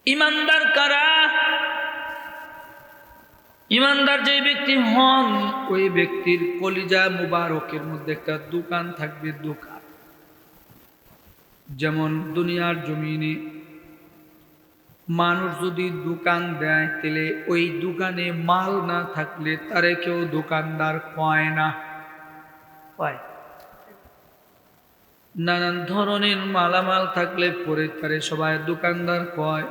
ইমানদার কারা? ইমানদার যে ব্যক্তি হন, ওই ব্যক্তির কলিজা মুবারকের মধ্যে একটা দোকান থাকবে। দোকান যেমন দুনিয়ার জমিনে মানুষ যদি দোকান দেয়, তাহলে ওই দোকানে মাল না থাকলে তারে কেউ দোকানদার কয় না। কয় নানান ধরনের মালামাল থাকলে পরে তারে সবাই দোকানদার কয়।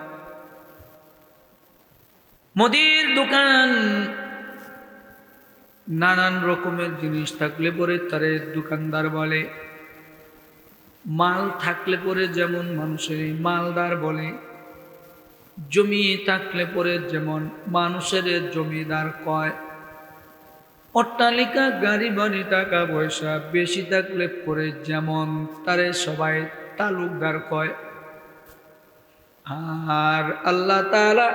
মুদির দোকান, নানান রকমের জিনিস থাকলে পরে তারে দোকানদার বলে। মাল থাকলে পরে যেমন মানুষের মালদার বলে, জমি থাকলে পরে যেমন মানুষের জমিদার কয়। অট্টালিকা গাড়ি বাড়ি টাকা পয়সা বেশি থাকলে পরে যেমন তারে সবাই তালুকদার কয়। আর আল্লাহ তাআলা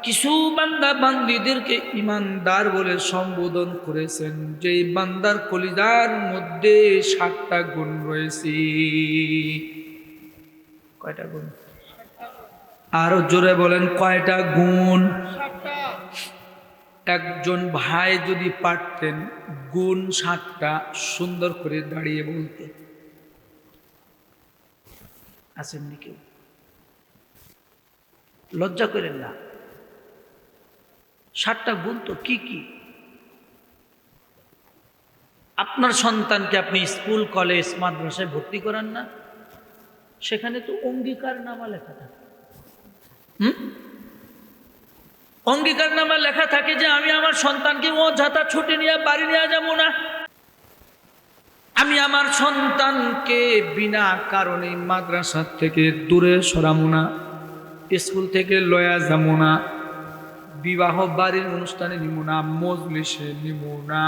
কিছু বান্দা বান্দীদেরকে ইমানদার বলে সম্বোধন করেছেন, যে বান্দার কলিজার মধ্যে 7টা গুণ রয়েছে। কয়টা গুণ? আরো জোরে বলেন, কয়টা গুণ? একজন ভাই যদি পারতেন গুণ 7টা সুন্দর করে দাঁড়িয়ে বলতে। আসেননি কেউ? লজ্জা করেন না। 7টা গুণ তো কি কি? আপনার সন্তানকে আপনি স্কুল কলেজ মাদ্রাসায় ভর্তি করান না, সেখানে তো অঙ্গীকারনামা লেখা থাকে। অঙ্গীকারনামা লেখা থাকে যে আমি আমার সন্তানকে অযথা ছুটি নিয়ে বাড়ি নিয়ে যাবো না, আমি আমার সন্তানকে বিনা কারণে মাদ্রাসা থেকে দূরে সরাবো না, স্কুল থেকে লয়া যাবো না, বিবাহ বাড়ির অনুষ্ঠানে নিব না, মজলিসে নিব না।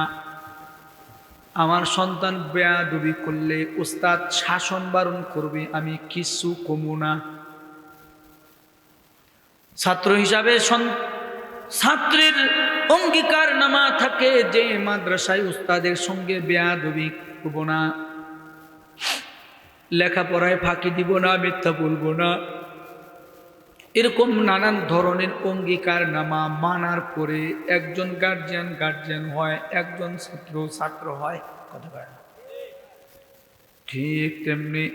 আমার সন্তান বেয়াদবি করলে উস্তাদ শাসন বারণ করবে, আমি কিছু কমু না। ছাত্র হিসাবে ছাত্রের অঙ্গীকারনামা থাকে যে মাদ্রাসায় উস্তাদের সঙ্গে বেয়াদবি করব না, লেখাপড়ায় ফাঁকি দিব না, মিথ্যা বলবো না। এরকম নানান ধরনের অঙ্গীকারনামা মানার পরে একজন গার্জিয়ান হয়, একজন ছাত্র হয়। কথা বলে না? ঠিক তেমনি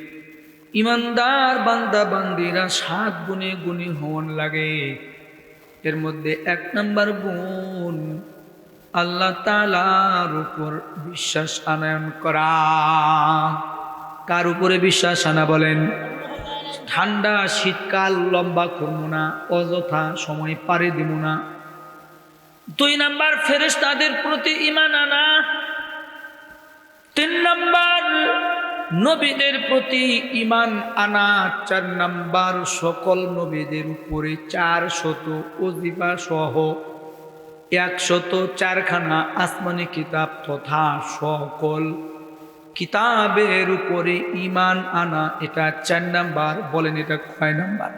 ইমানদার বান্দা বান্দিরা 7 গুণে গুণী হওয়ার লাগে। এর মধ্যে 1 নম্বর গুণ আল্লাহ তাআলার উপর বিশ্বাস আনয়ন করা। কার উপরে বিশ্বাস আনা বলেন? ঠান্ডা শীতকাল লম্বা করব না, অযথা সময় পারে দিব না। 2 নাম্বার ফেরেশতাদের প্রতি ঈমান আনা। 3 নাম্বার নবীদের প্রতি ঈমান আনা। 4 নাম্বার সকল নবীদের উপরে 400 ওজিফা সহ 104খানা আসমানি কিতাব তথা সকল কিতাবের উপরে ঈমান আনা। এটা 4 নাম্বার। বলেন এটা কয় নাম্বার?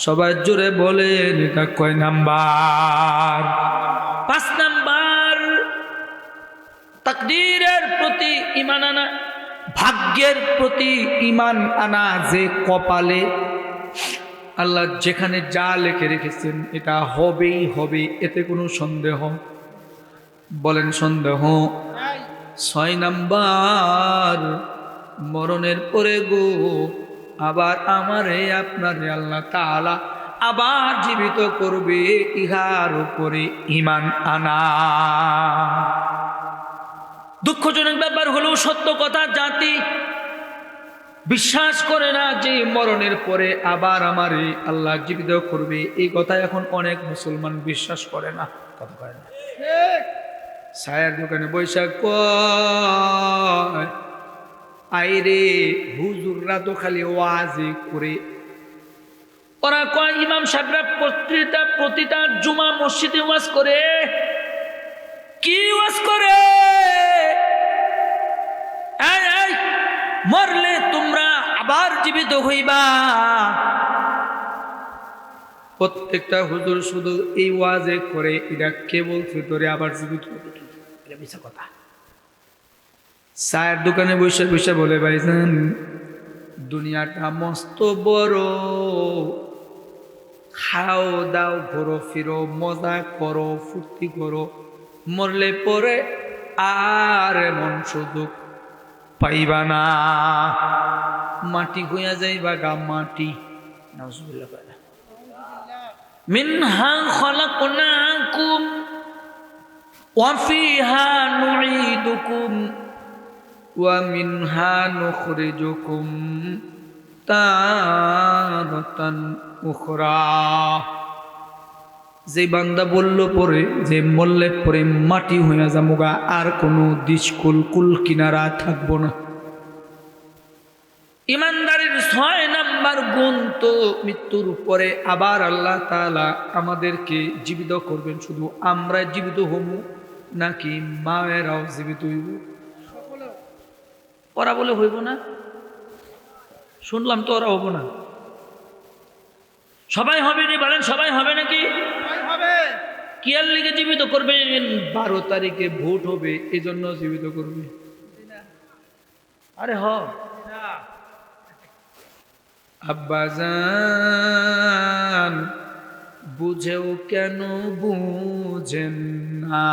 সবাই জোরে বলেন এটা কয় নাম্বার? 5 নাম্বার তাকদীরের প্রতি ঈমান আনা, ভাগ্যের প্রতি ঈমান আনা, যে কপালে আল্লাহ যেখানে যা লিখে রেখেছেন এটা হবেই হবে, এতে কোনো সন্দেহ? বলেন সন্দেহ? 6 নাম্বার মরণের পরে গো আবার আমারে আপনারে আল্লাহ তাআলা আবার জীবিত করবে, ইহার উপরে ঈমান আনা। দুঃখজনক ব্যাপার হলেও সত্য কথা, জাতি বিশ্বাস করে না যে মরণের পরে আবার আমারে আল্লাহ জীবিত করবে। এই কথা এখন অনেক মুসলমান বিশ্বাস করে না। কথা কয় না? চায়ের দোকানে বৈশাখ কয় আইরে হুজুররা তো খালি ওয়াজি করে। ওরা কয় ইমাম সাহেবরা প্রতিটা জুমা মসজিদে ওয়াজ করে। কি ওয়াজ করে? মরলে তোমরা আবার জীবিত হইবা। প্রত্যেকটা হুজুর শুধু এই ওয়াজে করে। এটা কে বলছে তোরে আবার জীবিত হবে? এটা মিছা কথা। চায়ের দোকানে বসে বসে বলে, ভাইজান দুনিয়াটা মস্ত বড়, খাও দাও ঘোরো ফিরো মজা করো ফুর্তি করো, মরলে পরে আর এমন সুযোগ পাইবা না, মাটি হইয়া যাইবা গা মাটি। নাউজুবিল্লাহ। মিনহা খলাকনাকুম ওয়া ফিহা নুঈদুকুম ওয়া মিনহা নুখরিজুকুম তারাতান উখরা। যে বান্দা বলল পরে যে মরলে পরে মাটি হইয়া যামুগা, আর কোনো দিশকুল কুল কিনারা থাকবো না। ইমানদারের 6 নাম্বার গুণ তো মৃত্যুর পরে আবার আল্লাহ তাআলা আমাদেরকে জীবিত করবেন। শুধু আমরা জীবিত হবো নাকি মায়েরাও জীবিত হইব? ওরা বলে হইব না, শুনলাম তো ওরা হবো না। সবাই হবে নি বলেন? সবাই হবে নাকি? কি আর লিগে জীবিত করবেন? 12 তারিখে ভোট হবে, এজন্য জীবিত করবে। আরে হ আব্বাজান, বুঝেও কেন বুঝেন না?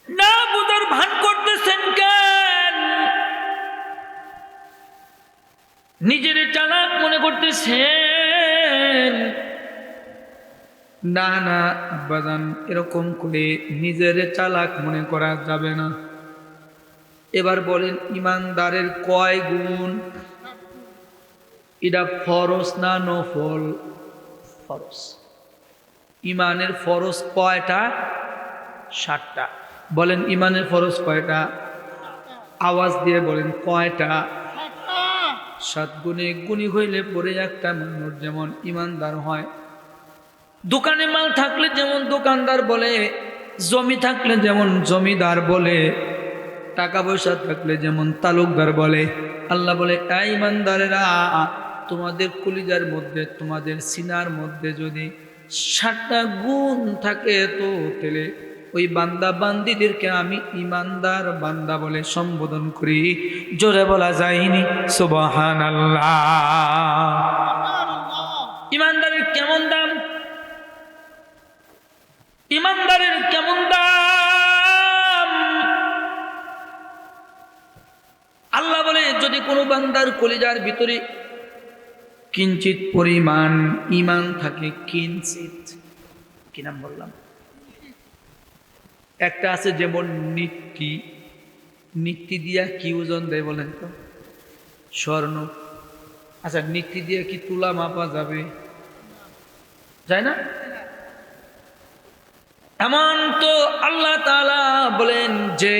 না বুঝার ভান করতেছেন কেন? নিজের চালাক মনে করতেছেন? না না আব্বাজান, এরকম করে নিজের চালাক মনে করা যাবে না। এবার বলেন ইমানদারের কয় গুণ? এটা ফরজ না নফল? ফরজ। ইমানের ফরজ কয়টা? 7টা। বলেন ইমানের ফরজ কয়টা? আওয়াজ দিয়ে বলেন কয়টা? 7 গুণে গুণী হইলে পরে একটা মানুষ যেমন ইমানদার হয়। দোকানে মাল থাকলে যেমন দোকানদার বলে, জমি থাকলে যেমন জমিদার বলে, টাকা পয়সা থাকলে যেমন তালুকদার বলে। আল্লাহ বলে এই ইমানদারেরা, তোমাদের কলিজার মধ্যে তোমাদের সিনার মধ্যে যদি 7টা গুণ থাকে তো তাহলে ওই বান্দা বান্দিদেরকে আমি ইমানদার বান্দা বলে সম্বোধন করি। জোরে বলা যায়নি সুবহানাল্লাহ। ইমানদারের কেমন দাম? ইমানদারের কেমন দাম? আল্লাহ বলে যদি কোনো বান্দার কলিজার ভিতরে কিঞ্চিত পরিমাণ ঈমান থাকে, কিঞ্চিত, কি নাম বললাম? একটা আছে যেমন নিত্যি, নিত্যি দিয়া কি ওজন দেয় বলেন তো? স্বর্ণ। আচ্ছা নিত্যি দিয়া কি তুলা মাপা যাবে? যায় না? এমন তো আল্লাহ তাআলা বলেন যে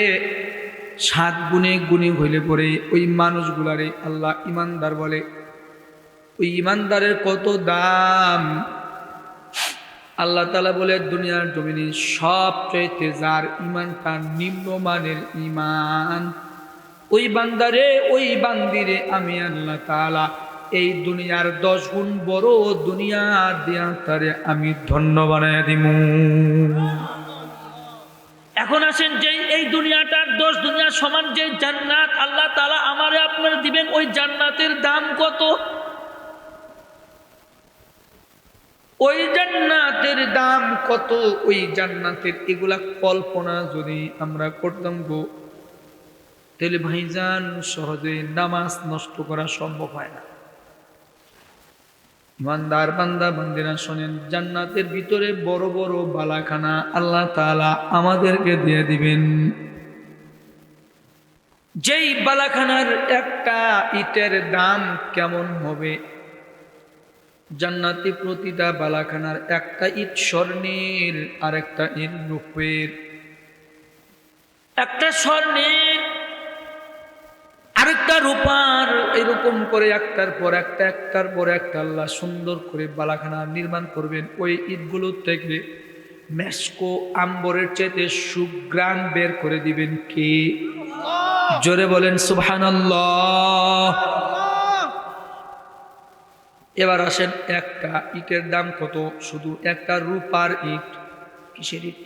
7 গুণে গুণী হইলে পরে ওই মানুষগুলারে আল্লাহ ইমানদার বলে। ওই ইমানদারের কত দাম? আল্লাহ তাআলা বলে দুনিয়ার জমিনে সবচেয়ে যার ইমানটা নিম্নমানের ইমান, ওই বান্দারে ওই বান্দিরে আমি আল্লাহ তাআলা এই দুনিয়ার 10 গুণ বড় দুনিয়া দিয়া তারে আমি ধন্য বানায় দিমু। এখন আসেন যে এই দুনিয়াটার 10 দুনিয়া সমান যে জান্নাত আল্লাহ তাআলা আমারে আপনার দিবেন, ওই জান্নাতের দাম কত? ওই জান্নাতের দাম কত? ওই জান্নাতের এগুলা কল্পনা যদি আমরা করতাম গো, তাহলে ভাইজান সহজে নামাজ নষ্ট করা সম্ভব হয় না। ইমানদার বান্দা বান্দিরা শোনেন, জান্নাতের ভিতরে বড় বড় বালাখানা আল্লাহ তাআলা আমাদেরকে দিয়ে দিবেন। যেই বালাখানার একটা ইটের দাম কেমন হবে? জান্নাতি প্রতিটা বালাখানার একটা ইট স্বর্ণের, আর একটা ইট রূপের। একটা স্বর্ণের আরেকটা রূপার, এরকম করে একটার পর একটা একটার পর একটা আল্লাহ সুন্দর করে বালাখানা নির্মাণ করবেন। ওই ইটগুলো থেকে মেসকো আম্বরের চাইতে সুঘ্রাণ বের করে দিবেন কে? জোরে বলেন সুবহানাল্লাহ। এবার আসেন একটা ইটের দাম কত? শুধু একটা রূপার ইট। কিসের ইট?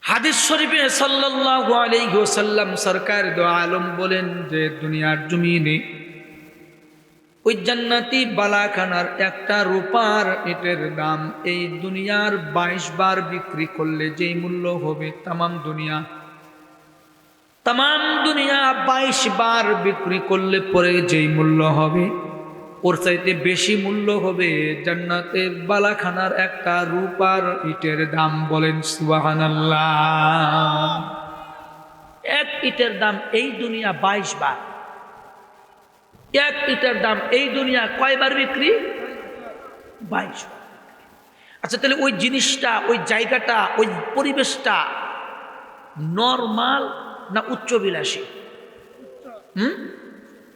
হাদিস শরীফে সাল্লাল্লাহু আলাইহি ওয়াসাল্লাম সরকার দো আলম বলেন যে দুনিয়ার জমিনে ওই জান্নাতি বালাখানার একটা রূপার ইটের দাম এই দুনিয়ার 22 বার বিক্রি করলে যেই মূল্য হবে তামাম দুনিয়া 22 বার বিক্রি করলে পরে যেই মূল্য হবে ওর চাইতে বেশি মূল্য হবে জান্নাতের বালাখানার একটা রূপার ইটের দাম। বলেন সুবহানাল্লাহ। এক ইটের দাম এই দুনিয়া 22 বার। এক ইটের দাম এই দুনিয়া কয়বার বিক্রি? 22 বার। আচ্ছা, তাহলে ওই জিনিসটা, ওই জায়গাটা, ওই পরিবেশটা নরমাল না উচ্চবিলাসী?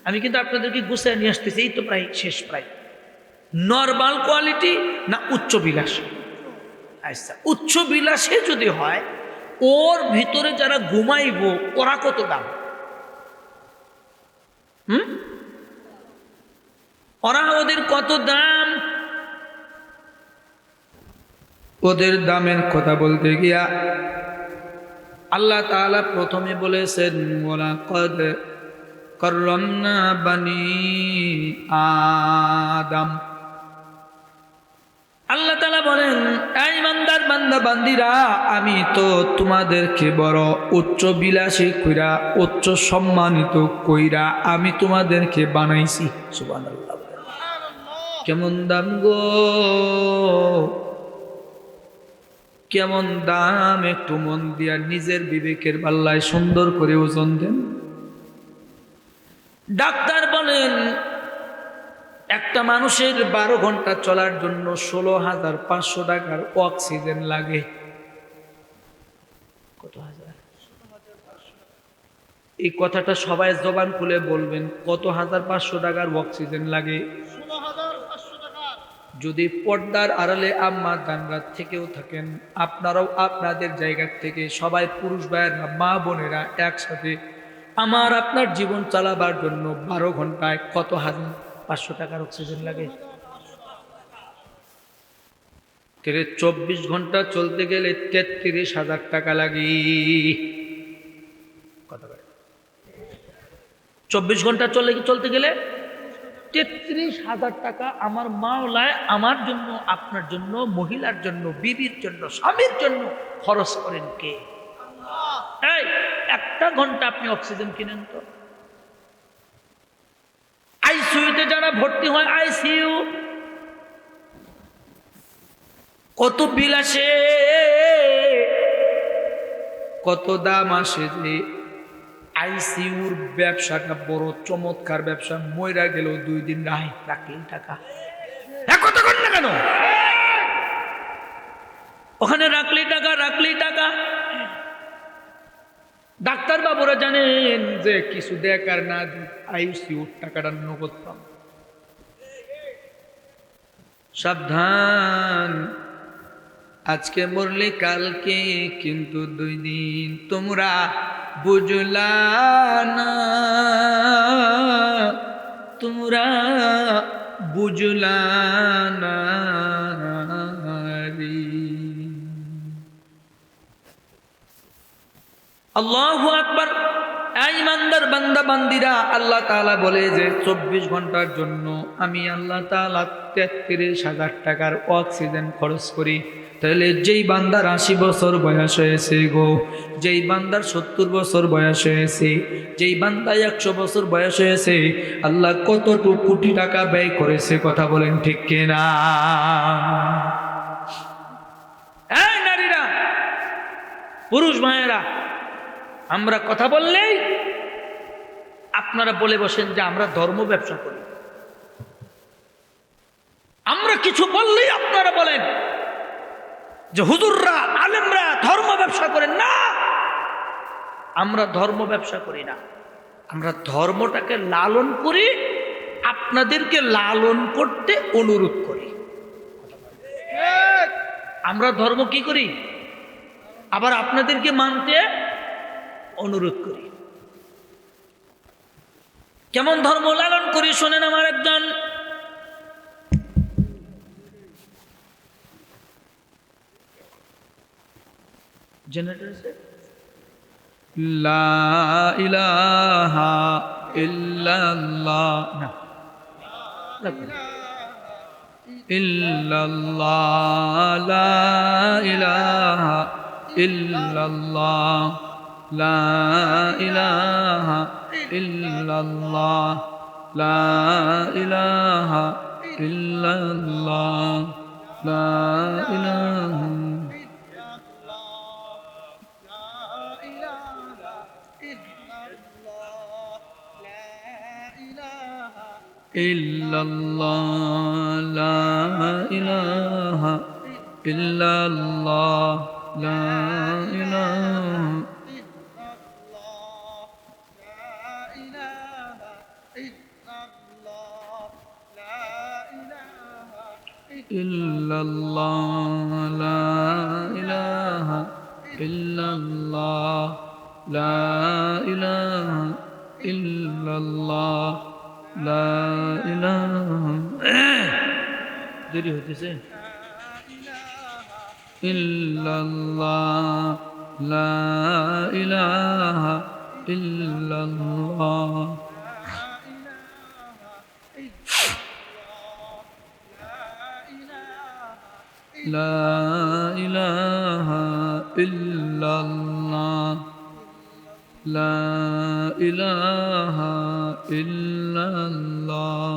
আমি কিন্তু আপনাদেরকে গুছিয়ে নিয়ে আসতেছি, এই তো প্রায় শেষ। প্রায় নরমাল কোয়ালিটি না উচ্চবিলাসী? আচ্ছা, উচ্চবিলাসে যদি হয় ওর ভিতরে যারা ঘুমাইব ওরা কত দাম? ওরা ওদের কত দাম? ওদের দামের কথা বলতে গিয়া আল্লাহ তাআলা প্রথমে বলেছেন ওয়ালাকাদ কাররামনা বানি আদম। আল্লাহ তাআলা বলেন, এই ইমানদার বান্দা বান্দিরা, আমি তো তোমাদেরকে বড় উচ্চ বিলাসী কইরা, উচ্চ সম্মানিত কইরা আমি তোমাদেরকে বানাইছি। সুবহানাল্লাহ। কেমন দাম গো, কেমন দাম! একটু মন দিয়া নিজের বিবেকের পাল্লায় সুন্দর করে ওজন দেন। ডাক্তার বলেন একটা মানুষের 12 ঘন্টা চলার জন্য 16,500 টাকার অক্সিজেন লাগে। কত হাজার? এই কথাটা সবাই জবান খুলে বলবেন, কত 1,500 টাকার অক্সিজেন লাগে? যদি পর্দার আড়ালে আম্মা জানরাত থেকেও থাকেন, আপনারাও আপনাদের জায়গা থেকে সবাই পুরুষ ভাইয়েরা, মা বোনেরা একসাথে আমার আপনার জীবন চালাবার জন্য 12 ঘন্টায় কত 1,500 টাকার অক্সিজেন লাগে? 24 ঘন্টা চলতে গেলে 33,000 টাকা লাগে। কত? 24 ঘন্টা চলতে গেলে 33,000 টাকা আমার মাওলায় আমার জন্য, আপনার জন্য, মহিলার জন্য, বিবির জন্য, স্বামীর জন্য খরচ করেন কে? এই একটা ঘন্টা আপনি অক্সিজেন কিনেন তো। আইসিইউতে যারা ভর্তি হয়, আইসিইউ কত বিল আসে, কত দাম আসে। যে আইসিইউর ব্যবসাটা বড় চমৎকার ব্যবসা, মইরা গেল 2 দিন রাখলেই টাকা। কত কর না কেন? ওখানে রাখলেই টাকা। ডাক্তার বাবুরা জানেন যে কিছু দেখ আর না আইসিইউর টাকাটা নগদ পাম। সাবধান, আজকে মরলে কালকে কিন্তু 2 দিন। তোমরা বুঝলা না, তোমরা বুঝলা না রে। আল্লাহু আকবার। এই ইমানদার বান্দা বান্দিরা, আল্লাহ তাআলা বলে যে 24 ঘন্টার জন্য আমি আল্লাহ তাআলা 33,000 টাকার অক্সিজেন খরচ করি। তাহলে যেই বান্দার 80 বছর বয়স হয়েছে গো, যেই বান্দার 70 বছর বয়স হয়েছে, যেই বান্দা 100 বছর বয়স হয়েছে, আল্লাহ কতটুকু কোটি টাকা ব্যয় করেছে? কথা বলেন ঠিক কিনা? এই নারীরা, পুরুষ ভাইয়েরা, আমরা কথা বললেই আপনারা বলে বসেন যে আমরা ধর্ম ব্যবসা করি। আমরা কিছু বললেই আপনারা বলেন যে হুজুররা, আলেমরা ধর্ম ব্যবসা করেন। না, আমরা ধর্ম ব্যবসা করি না। আমরা ধর্মটাকে লালন করি, আপনাদেরকে লালন করতে অনুরোধ করি। আমরা ধর্ম কি করি? আবার আপনাদেরকে মানতে অনুরোধ করি। কেমন ধর্ম লালন করি শোনেন। আমার একজন জেনারেটর আছে, লা ইলাহা ইল্লাল্লাহ, না ইল্লাল্লাহ লা ইলাহা ইল্লাল্লাহ লা ইলাহা ইল্লাল্লাহ লা ইলাহা ইল্লাল্লাহ লা ইলাহা illallah la ilaha illallah la ilaha illallah la ilaha illallah la ilaha illallah লা ইলাহা দেরি হইতেছে ইল্লাল্লাহ লা ইলাহা ইল্লাল্লাহ লা ইলাহা ইল্লাল্লাহ لا إله إلا الله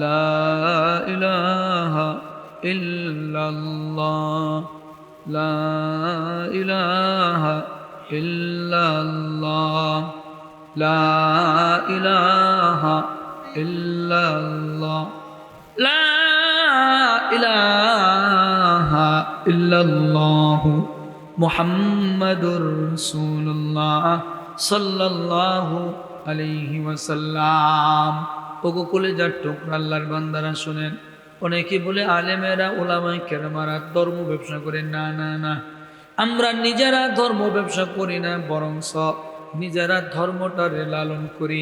لا إله إلا الله لا إله إلا الله لا إله إلا الله لا إله إلا الله মুহাম্মাদুর রাসূলুল্লাহ সাল্লাল্লাহু আলাইহি ওয়াসাল্লাম। ওগো কলিজার টুকরা আল্লাহর বান্দারা শুনেন, অনেকে বলে আলেমেরা উলামায়ে কেরামরা ধর্ম ব্যবসা করে। না না না, আমরা নিজেরা ধর্ম ব্যবসা করি না, বরং নিজেরা ধর্মটারে লালন করি।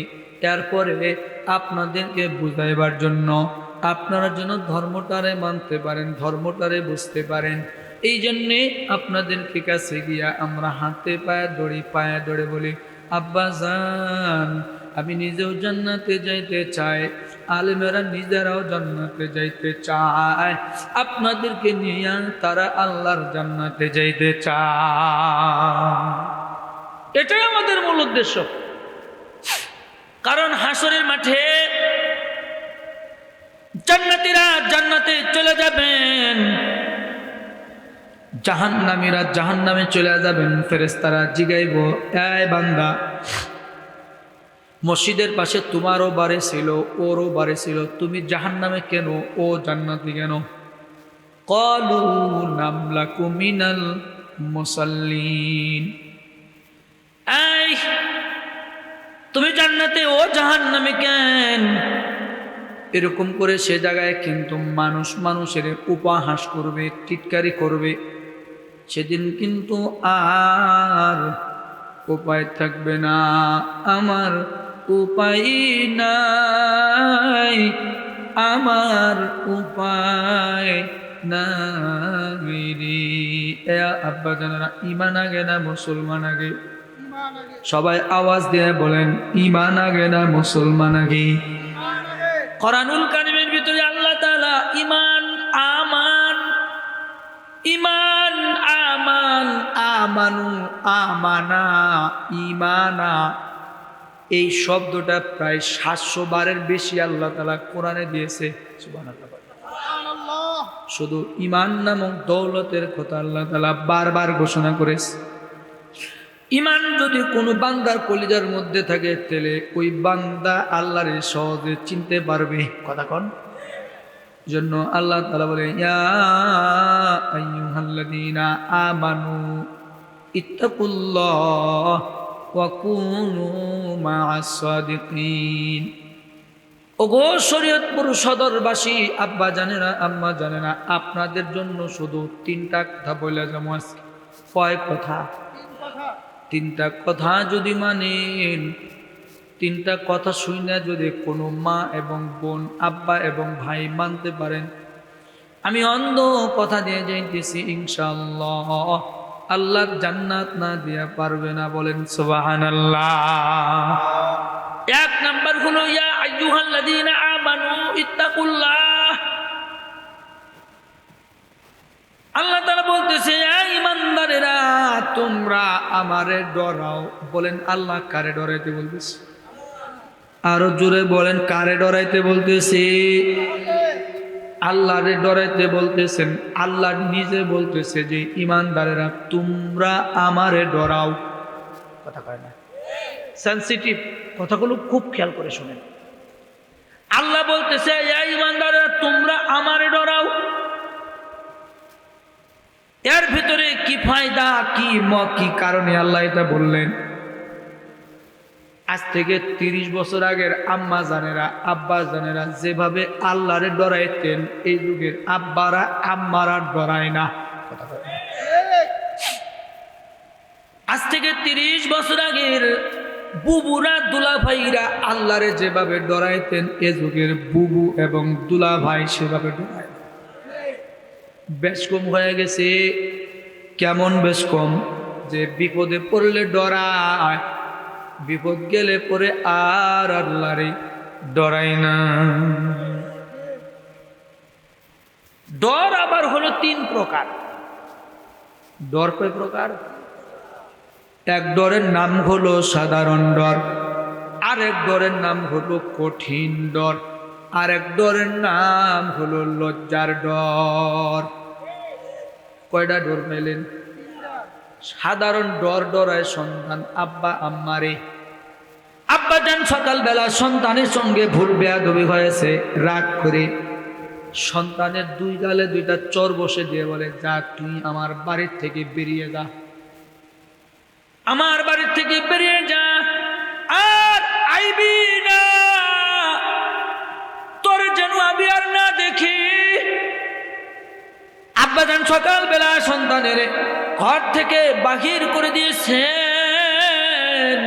এরপরে আপনাদেরকে বুঝাইবার জন্য, আপনারা যেন ধর্মটারে মানতে পারেন, ধর্মটারে বুঝতে পারেন, এই জন্যে আপনাদেরকে কাছে গিয়া আমরা হাতে পায়ে ধরে বলি, আব্বা জান আমি নিজেও জান্নাতে যাইতে চাই, আলেমেরা নিজেরাও জান্নাতে যাইতে চায়, আপনাদেরকে নিয়ে তারা আল্লাহর জান্নাতে যাইতে চায়। এটাই আমাদের মূল উদ্দেশ্য। কারণ হাসরের মাঠে জান্নাতীরা জান্নাতে চলে যাবেন, জাহান্নামীরা জাহান্নামে চলে যাবেন। ফেরেশতারা জিগাইব, এই বান্দা মসজিদের পাশে তোমারও বাড়ি ছিল, ওরও বাড়ি ছিল, তুমি জাহান্নামে কেন, ও জান্নাতে কেন? ক্বালু নামলাকু মিনাল মুসাল্লিন। এই তুমি জান্নাতে, ও জাহান্নামে কেন? এরকম করে সে জায়গায় কিন্তু মানুষ মানুষের উপহাস করবে, টিটকারি করবে। সেদিন কিন্তু আর উপায় থাকবে না, আমার উপায় নাই, আমার উপায় নাই রে। আব্বা জানারা, ঈমান আগে না মুসলমান আগে? সবাই আওয়াজ দিয়ে বলেন, ঈমান আগে না মুসলমান আগে? কোরআনুল কারীমের ভিতরে আল্লাহ তাআলা ঈমান আমান, ঈমান আমান, আমানু আমানা, ঈমানা, এই শব্দটা প্রায় 700 বারের বেশি আল্লাহ তাআলা কোরআনে দিয়েছে। সুবহানাল্লাহ। শুধু ঈমান নামক দৌলতের কথা আল্লাহ তাআলা বারবার ঘোষণা করেছে। ঈমান যদি কোনো বান্দার কলিজার মধ্যে থাকে, তাহলে ওই বান্দা আল্লাহরে সহজে চিনতে পারবে। কথা কন। জন্য আল্লাহ তাআলা বলে, ইয়া আইয়ুহাল্লাযীনা আমানু ইত্তাকুল্লাহ ওয়া কুনু মা'আস সাদিকিন। ওগো শরীয়তপুর সদরবাসী আব্বা জানেনা, আম্মা জানেনা, আপনাদের জন্য শুধু 3টা কথা বলে যাবো আজকে। কয় কথা? 3টা কথা যদি মানেন, 3টা কথা শুনে যদি কোনো মা এবং বোন, আব্বা এবং ভাই মানতে পারেন, আমি অন্ধ কথা দিয়ে যাইতেছি, ইনশাআল্লাহ আল্লাহ জান্নাত না দিয়া পারবে না। বলেন সুবহানাল্লাহ। 1 নাম্বার হলো ইয়া আইয়ুহাল্লাযীনা আমানু আমানু ইত্তাকুল্লাহ। আল্লাহ তাআলা বলতেছে, ঈমানদারেরা তোমরা আমারে ডরাও। বলেন আল্লাহ কারে ডরাইতে বলতেছে? আরো জোরে বলেন কারে ডরাইতে বলতেছে? আল্লাহরে ডরাইতে বলতেছেন। আল্লাহ নিজে বলতেছে যে ঈমানদারেরা তোমরা আমারে ডরাও। কথা কয় না? সেনসিটিভ কথাগুলো খুব খেয়াল করে শুনেন। আল্লাহ বলতেছে ঈমানদারেরা তোমরা আমারে ডরাও। এর ভিতরে কি ফায়দা, কি কারণে আল্লাহ এটা বললেন? আজ থেকে 30 বছর আগের আম্মা জানেরা, আব্বা জানেরা যেভাবে আল্লাহরে ডরাইতেন, এই যুগের আব্বারা আম্মারা ডরায় না। আজ থেকে 30 বছর আগের বুবুরা দুলাভাইরা আল্লাহরে যেভাবে ডরাইতেন, এ যুগের বুবু এবং দুলাভাই সেভাবে ডরায় না। বেশ কম হয়ে গেছে। কেমন বেশ কম? যে বিপদে পড়লে ডরায়, বিপদ গেলে পরে আর আল্লাহরে ডরায় না। ডর আবার হলো 3 প্রকার। ডর কয় প্রকার? এক ডরের নাম হলো সাধারণ ডর, আরেক ডরের নাম হলো কঠিন ডর, আরেক ডরের নাম হলো লজ্জার ডর। কয়টা ডর পেলেন? সাধারণ ডর ডরায় সন্তান আব্বা আম্মারে। আব্বা যান সকালবেলা সন্তানের সঙ্গে ভুল বেয়াদবি হয়েছে, রাগ করে সন্তানের 2 গালে 2টা চর বসে দিয়ে বলে, যা তুই আমার বাড়ির থেকে বেরিয়ে যা, আমার বাড়ির থেকে বেরিয়ে যা, আর আইবি না, তোর যেন আমি আর না দেখি। আব্বাজান সকালবেলা সন্তানের ঘর থেকে বাহির করে দিয়েছেন।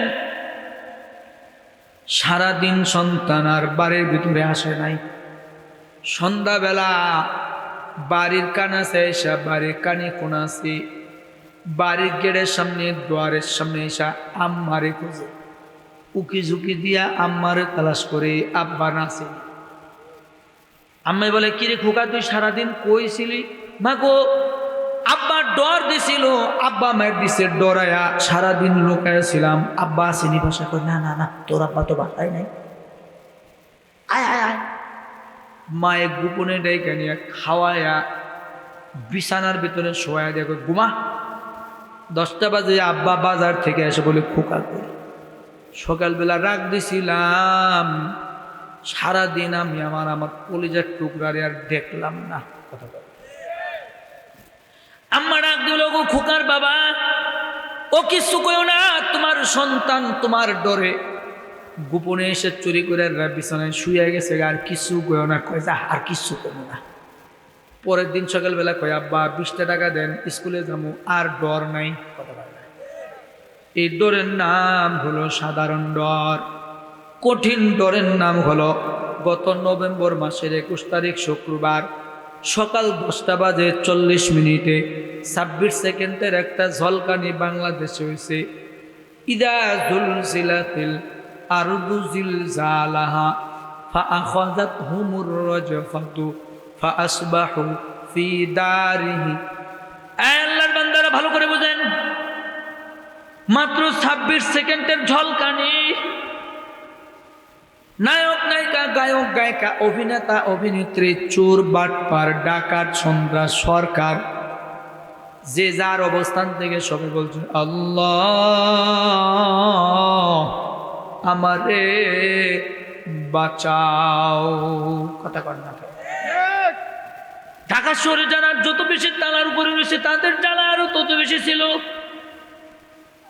সারাদিন সন্তান আর বাড়ির ভিতরে আসে নাই। সন্ধ্যাবেলা বাড়ির কানাসে এসা, বাড়ির কানে কোনাসে, বাড়ির গেটের সামনে দুয়ারের সামনে এসা আম্মারে খুঁজে, উকি ঝুঁকি দিয়া আম্মারে তালাশ করে আব্বা নাসে। আম্মাই বলে, কিরে খোকা তুই সারাদিন কই ছিলি? মা গো, আব্বা ডর দিছিল, আব্বা মায়ের দিছে ডরায়া সারাদিন লুকায় ছিলাম। আব্বা আসেনি। ভাষা কই, না না না, তোর আব্বা তো বাসায় নাই, আয় আয় আয়। মায়ে গোপনে ডেকে নিয়ে খাওয়ায়া বিছানার ভিতরে শোয়া দেখো, ঘুমা। 10টা বাজে আব্বা বাজার থেকে এসে বলে, খোকা কই? সকালবেলা রাগ দিছিলাম, সারাদিন আমি আমার কলিজার টুকরারে আর দেখলাম না। কথা বল। আম্মা ডাক দিল, গো খোকার বাবা, ও কিছু কইও না, তোমার সন্তান তোমার ডরে গোপনে এসে চুরি করে বিছানায় শুয়ে গেছে, আর কিছু কইও না। কয়, যা আর কিছু কইও না। পরের দিন সকালবেলা কয়, আব্বা 20টা টাকা দেন, স্কুলে যাবো, আর ডর নাই। কথা বল। এই ডরের নাম হলো সাধারণ ডর। কঠিন ডরের নাম হলো গত নভেম্বর মাসের 21 তারিখ শুক্রবার সকাল 10টা বাজে 40 মিনিটে 26 সেকেন্ডের একটা ঝলকানি বাংলাদেশে হয়েছে। ইদা জুলজিলাতিল আরদু জিলজালাহা ফাআখাযাতহুমুর রাজফাতু ফাআসবাহু ফি দারিহি। আল্লাহর বান্দারা ভালো করে বুঝেন, মাত্র 26 সেকেন্ডের ঝলকানি। নায়ক নায়িকা, গায়ক গায়িকা, অভিনেতা অভিনেত্রী, চোর বাটপার, ডাকাত, সন্ত্রাস, সরকার, যে যার অবস্থান থেকে সবাই বলছে, আল্লাহ আমারে বাঁচাও। কথা কর না। ঢাকা শহরে যারা যত বেশি তালার উপরে রয়েছে, তাদের জ্বালা আরো তত বেশি ছিল।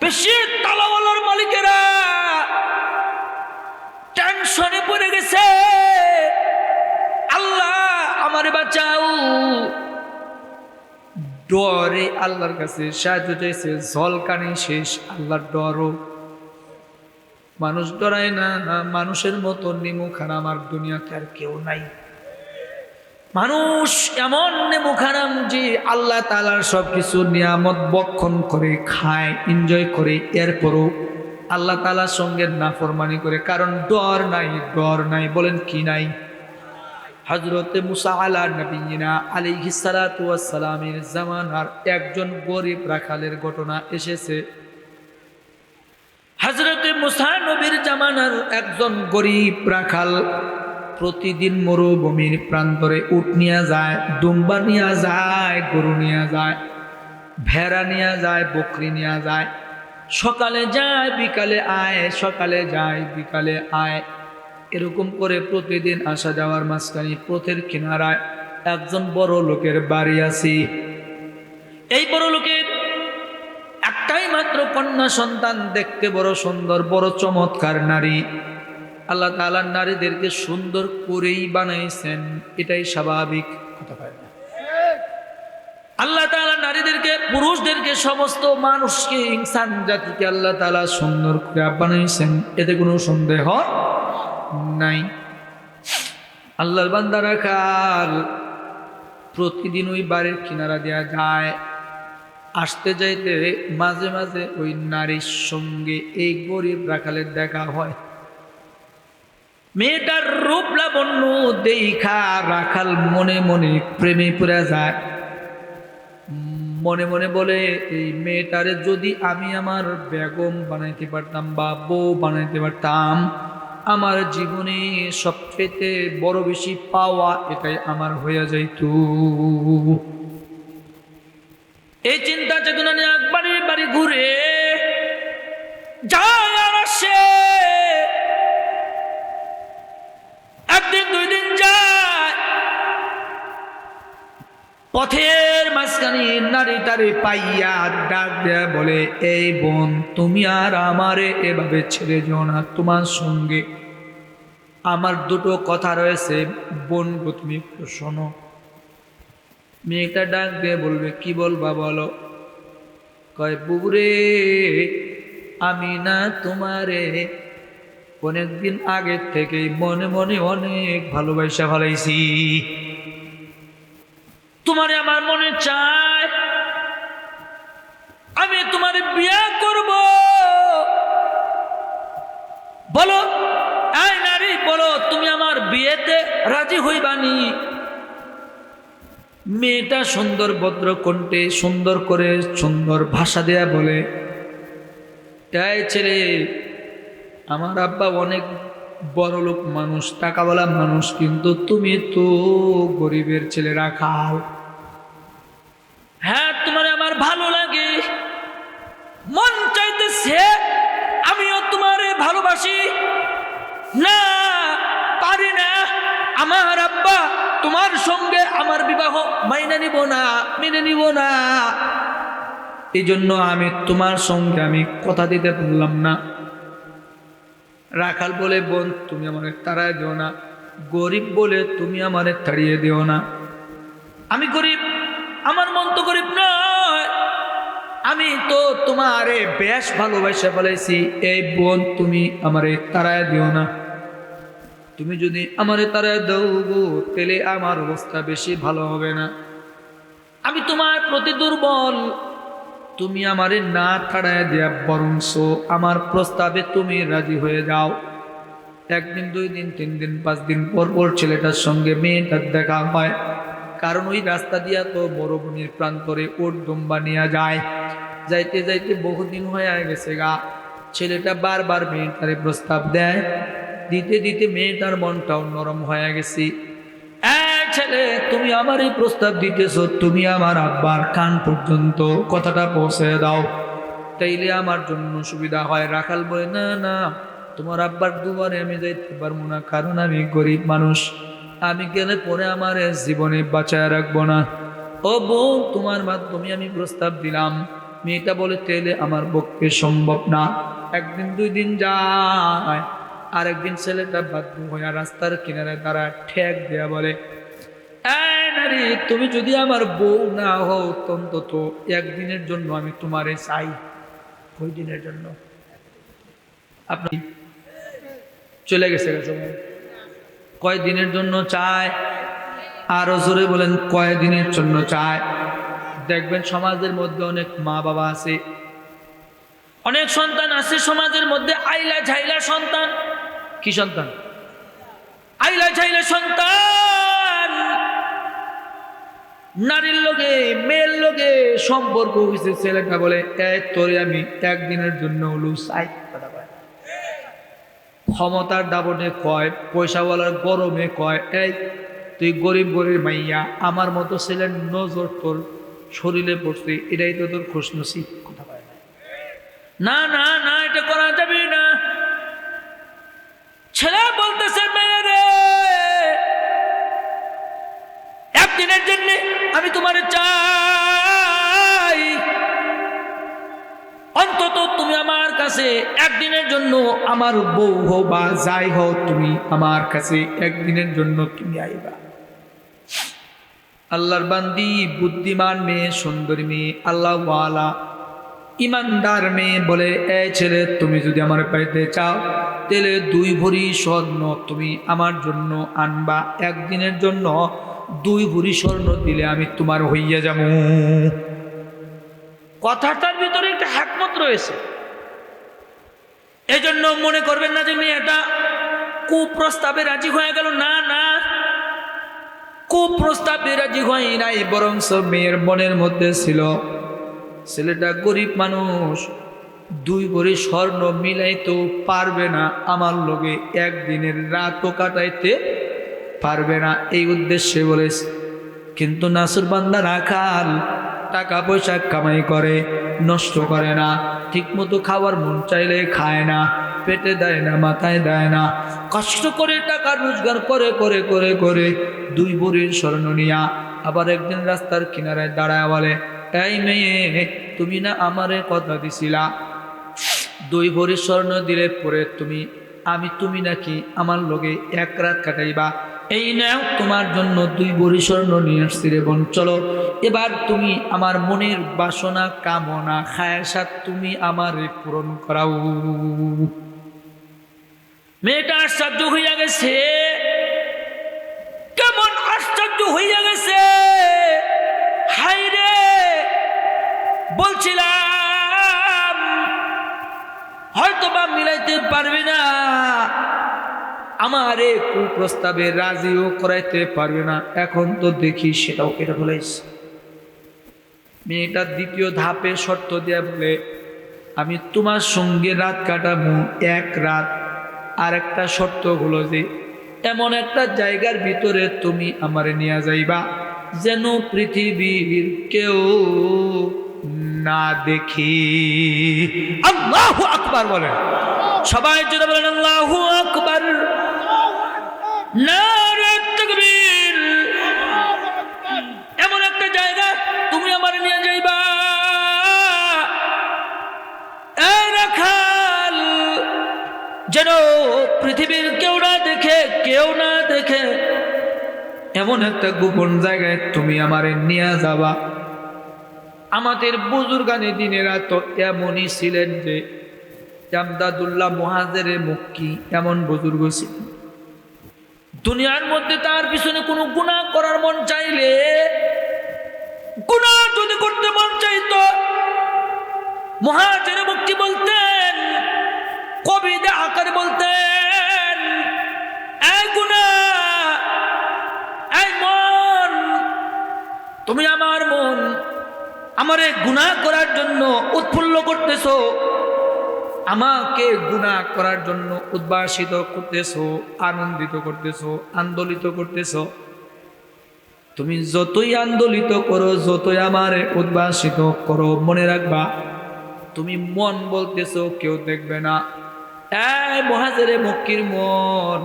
বেশি তালাওয়ালার মালিকেরা টেনশনে পড়ে গেছে, আল্লাহ আমারে বাঁচাও। ডরে আল্লাহর কাছে সাহায্য চাইছে। ঝলকানি শেষ, আল্লাহর ডরও। মানুষ ডরায় না, মানুষের মতো নিমুখ হারাম আর দুনিয়াতে আর কেউ নাই। মানুষ এমন নিমুখ হারাম যে আল্লাহ তাআলার সবকিছু নিয়ামত বক্ষণ করে খায়, এনজয় করে, এরপরও আল্লাহ তাআলার সঙ্গে নাফরমানি করে। কারণ ডর নাই, ডর নাই। বলেন কি নাই? হযরতে মুসা আলা নবিয়িনা আলাইহিস সালাতু ওয়াস সালামের জামানার একজন গরিব রাখালের ঘটনা এসেছে। হযরতে মুসা নবীর জামানার একজন গরিব রাখাল প্রতিদিন মরুভূমির প্রান্তরে উট নিয়ে যায়, দুম্বা নিয়ে যায়, গরু নিয়ে যায়, ভেড়া নিয়ে যায়, বকরি নিয়ে যায়, সকালে যায় বিকালে আয়, সকালে যায় বিকালে আয়, এরকম করে প্রতিদিন আসা যাওয়ার মাঝখানে পথের কিনারায় একজন বড় লোকের বাড়ি আছে। এই বড় লোকের একটাই মাত্র কন্যা সন্তান, দেখতে বড় সুন্দর, বড় চমৎকার নারী। আল্লাহ তাআলা নারীদেরকে সুন্দর করেই বানাইছেন, এটাই স্বাভাবিক কথা পায় না। আল্লাহ তাআলা নারীদেরকে, পুরুষদেরকে, সমস্ত মানুষকে, ইনসান জাতিকে আল্লাহ তাআলা সুন্দর করে বানাইছেন, এতে কোনো সন্দেহ নাই। আল্লাহর বান্দা রাখাল প্রতিদিন ওই বাড়ির কিনারা দেয়া যায়, আসতে যাইতে মাঝে মাঝে ওই নারীর সঙ্গে এই গরিব রাখালের দেখা হয়। মেয়েটার রূপ লাবণ্য দেখা রাখাল মনে মনে প্রেমে পড়ে যায়। মনে মনে বলে, এই মেয়েটারে যদি আমি আমার বেগম বানাইতে পারতাম বা বউ বানাইতে পারতাম, আমার জীবনে সবচেয়ে বড় বেশি পাওয়া এটাই আমার হয়ে যাইত। এই চিন্তা চেতনা নিয়ে একবারে বাড়ি ঘুরে যায় আর আসে। একদিন দুই দিন যায়, পথের মাঝখানে নারীটারে পাইয়া ডাক দেয়া বলে, এই বোন, তুমি আর আমারে এভাবে ছেড়ে যাও না, তোমার সঙ্গে আমার দুটো কথা রয়েছে, বোন গো তুমি একটু শোনো। মেয়েটা ডাক দিয়ে বলবে, কি বলবা বলো। কয়, বুবুরে, আমি না তোমারে অনেকদিন আগে থেকেই মনে মনে অনেক ভালোবাসা ফেলাইছি, তোমারে আমার মনে চায়, আমি তোমারে বিয়ে করব। বলো এই নারী, বলো তুমি আমার বিয়েতে রাজি হইবানি? মেয়েটা সুন্দর ভদ্র কণ্ঠে সুন্দর করে সুন্দর ভাষা দেয়া বলে, এই ছেলে, আমার আব্বা অনেক বড় লোক মানুষ, টাকাওয়ালা মানুষ, কিন্তু তুমি তো গরিবের ছেলে রাখাল। হ্যাঁ, তোমার আমার ভালো লাগে, মন চাইতেছে আমিও তোমারে ভালোবাসি, না পারি না, আমার আব্বা তোমার সঙ্গে আমার বিবাহ মাইনে নিব না, মেনে নিব না, এই জন্য আমি তোমার সঙ্গে আমি কথা দিতে পারলাম না। রাখাল বলে, বোন তুমি আমারে তাড়ায় দিও না, গরিব বলে তুমি আমারে তাড়িয়ে দিও না। আমি গরিব, আমার মন তো গরিব নয়, আমি তো তোমারে বেশ ভালোবাসা ফেলাইছি, এই বোন তুমি আমারে তাড়ায় দিও না। তুমি যদি আমারে তাড়ায় দাও গো, তাহলে আমার অবস্থা বেশি ভালো হবে না, আমি তোমার প্রতি দুর্বল, তুমি আমারে না তাড়ায় দেয়া বরঞ্চ আমার প্রস্তাবে তুমি রাজি হয়ে যাও। একদিন দুই দিন তিন দিন পাঁচ দিন পর পর ছেলেটার সঙ্গে মেয়েটার দেখা হয়, কারণ ওই রাস্তা দিয়া তো মরুভূমির প্রান্তরে ওট দুম্বা নিয়ে যায়। যাইতে যাইতে বহুদিন হয়ে গেছে গা, ছেলেটা বারবার মেয়েটারে প্রস্তাব দেয়, দিতে দিতে মেয়েটার মনটাও নরম হয়ে গেছে। ছেলে, তুমি আমার এই প্রস্তাব দিতেছ, তুমি আমার আব্বার কান পর্যন্ত কথাটা পৌঁছে দাও, তাইলে আমার জন্য সুবিধা হয়। রাখাল বলে, না না, তোমার আব্বার দুবারে আমি যাইতে পারবো না, কারণ আমি গরিব মানুষ, আমি গেলে পরে আমার জীবনে বাঁচায় রাখবো না। ও বউ, তোমার মাধ্যমে আমি প্রস্তাব দিলাম। মেয়েটা বলে, তাইলে আমার পক্ষে সম্ভব না। একদিন দুই দিন যায়, আর একদিন ছেলেটা বাধ্য হয়ে রাস্তার কিনারে তারা ঠেক দেয়া বলে, এই নারী, তুমি যদি আমার বউ না হও, অন্তত একদিনের জন্য আমি তোমারে চাই। কই দিনের জন্য? আপনি চলে গেছে সময়, কয় দিনের জন্য চায়? আরো জোরে বলেন, কয় দিনের জন্য চায়? দেখবেন সমাজের মধ্যে অনেক মা বাবা আছে, অনেক সন্তান আছে সমাজের মধ্যে, আইলা ঝাইলা সন্তান। কি সন্তান? আইলা ঝাইলা সন্তান। নারীর লগে মেয়ের লগে সম্পর্ক হয়েছে। ছেলেটা বলে তোরে আমি একদিনের জন্য হলো চাই। কথা কয় ক্ষমতার দাবনে কয়, পয়সাওয়ালার গরমে কয় তুই গরিব গরিব মাইয়া, আমার মতো ছেলের নজর তোর শরীরে পড়ছে, এটাই তো তোর খুশনসিব। কথা কয় না না না, এটা করা যাবে না। ছেলে বলতেছে মেয়েরে একদিনের জন্য আমি তোমার চাই, অন্তত তুমি আমার কাছে একদিনের জন্য আমার বউ হো বা যাই হো, তুমি আমার কাছে একদিনের জন্য তুমি আইবা। আল্লাহর বান্দি, বুদ্ধিমান মেয়ে, সুন্দরী মেয়ে, আল্লাহ ওয়ালা ইমানদার মেয়ে বলে ছেলে তুমি যদি আমার পাইতে চাও তাহলে 2 ভরি স্বর্ণ তুমি আমার জন্য আনবা। একদিনের জন্য 2 ভরি স্বর্ণ দিলে আমি তোমার হইয়া যাব। কথাটার ভিতরে একটা হিকমত রয়েছে। এজন্য মনে করবেন না যে মেয়েটা কুপ্রস্তাবে রাজি হয়ে গেল। না না, কুপ্রস্তাবে রাজি হয় নাই, বরং মেয়ের মনের মধ্যে ছিল ছেলেটা গরিব মানুষ, 2 ভরি স্বর্ণ মিলাইতেও পারবে না, আমার লগে একদিনের রাতও কাটাইতে পারবে না, এই উদ্দেশ্যে বলেছে। কিন্তু নাসুর বান্দা রাখাল, টাকা পয়সা কামাই করে, নষ্ট করে না, ঠিক মতো খাওয়ার মন চাইলে খায় না, পেটে দেয় না, মাথায় দেয় না, কষ্ট করে টাকা রোজগার করে করে করে করে 2 ভরির স্বর্ণ নিয়া আবার একদিন রাস্তার কিনারায় দাঁড়ায় বলে এই মেয়ে, তুমি না আমারে কথা দিছিলা 2 ভরি স্বর্ণ দিলে পরে তুমি নাকি আমার লগে 1 রাত কাটাইবা। এই নাও তোমার জন্য 2 ভরি স্বর্ণ নিয়ে আসছি রে বোন, চলো এবার তুমি আমার মনের বাসনা কামনা খায়াসাত তুমি আমারে পূরণ করাও। মেয়েটা আশ্চর্য হইয়া গেছে। কেমন আশ্চর্য হইয়া গেছে! হায় রে, বলছিলাম হয়তো বা মিলাইতে পারবে না, আমারে কুপ্রস্তাবে রাজিও করাইতে পারবে না, এখন তো দেখি সেটাও কেটে ফেলেছে। মেয়েটা 2য় ধাপে শর্ত দেয়া বলে আমি তোমার সঙ্গে রাত কাটাবো 1 রাত। আর একটা শর্ত হলো যে এমন একটা জায়গার ভিতরে তুমি আমারে নিয়ে যাইবা যেন পৃথিবীর কেউ না দেখি। আল্লাহু আকবার বলেন, সবাই জোরে বলেন আল্লাহু আকবার। নারে তাকবীর। এমন একটা জায়গা তুমি আমারে নিয়ে যাইবা, এই রাখাল, যেন পৃথিবীর কেউ না দেখে, এমন একটা গোপন জায়গায় তুমি আমারে নিয়ে যাবা। আমাদের বুজুর্গানে দিনেরা তো এমনই ছিলেন যে জামদাদুল্লাহ মুহাজিরে মক্কি এমন বুজুর্গ ছিলেন, দুনিয়ার মধ্যে তার পিছনে কোনো গুনাহ করার মন চাইলে, গুনাহ যদি করতে মন চাইতো, মুহাজিরে মক্কি বলতেন, কবিতে আকারে বলতেন, এই গুনাহ, এই মন, তুমি আমার মন আমারে গুনাহ করার জন্য উৎফুল্ল করতেছো, আমাকে গুনাহ করার জন্য উদ্ভাসিত করতেছো, আনন্দিত করতেছো, আন্দোলিত করতেছো। তুমি যতই আন্দোলিত করো, যতই আমারে উদ্ভাসিত করো, মনে রাখবা তুমি মন বলতেছো, কেউ দেখবে না। এই মুহাজিরে মক্কির মন,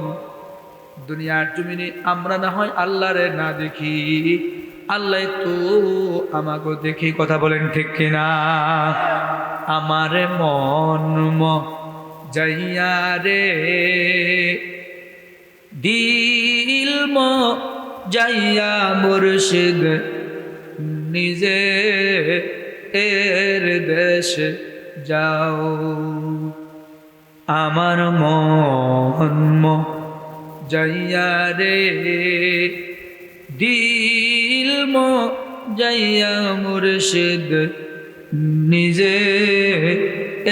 দুনিয়ার জমিনে আমরা না হয় আল্লাহরে না দেখি, আল্লাহ তো আমাকে দেখি। কথা বলেন ঠিক কিনা? আমার মন যাইয়া রে, দিল যাইয়া মুর্শিদ নিজে এর দেশে যাও। আমার মন যাইয়া রে, দিল যাইয়া মুর্শিদ নিজে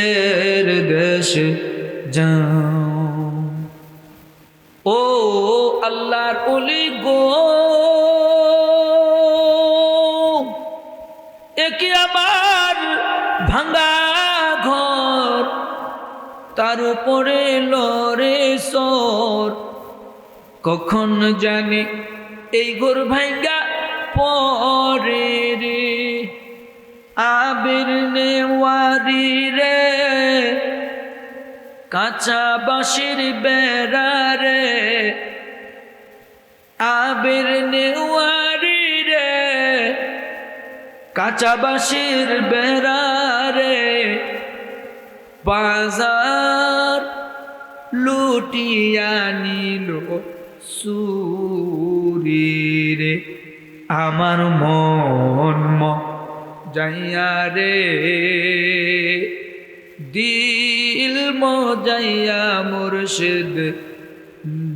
এর দেশে যাও। ও আল্লাহর ওলি গো, কি আমার ভাঙা ঘর, তার উপরে লরে সর, কখন জানি এই ঘর ভাঙ্গা পরে রে। আবির নেওয়ারি রে, কাঁচা বাঁশের বেড়া রে, আবির নেওয়ারি রে, কাঁচা বাঁশের বেড়া রে, বাজার লুটিয়া নিল চুরি রে। আমার মন যাইয়া রে, দিল মজাইয়া মুর্শিদ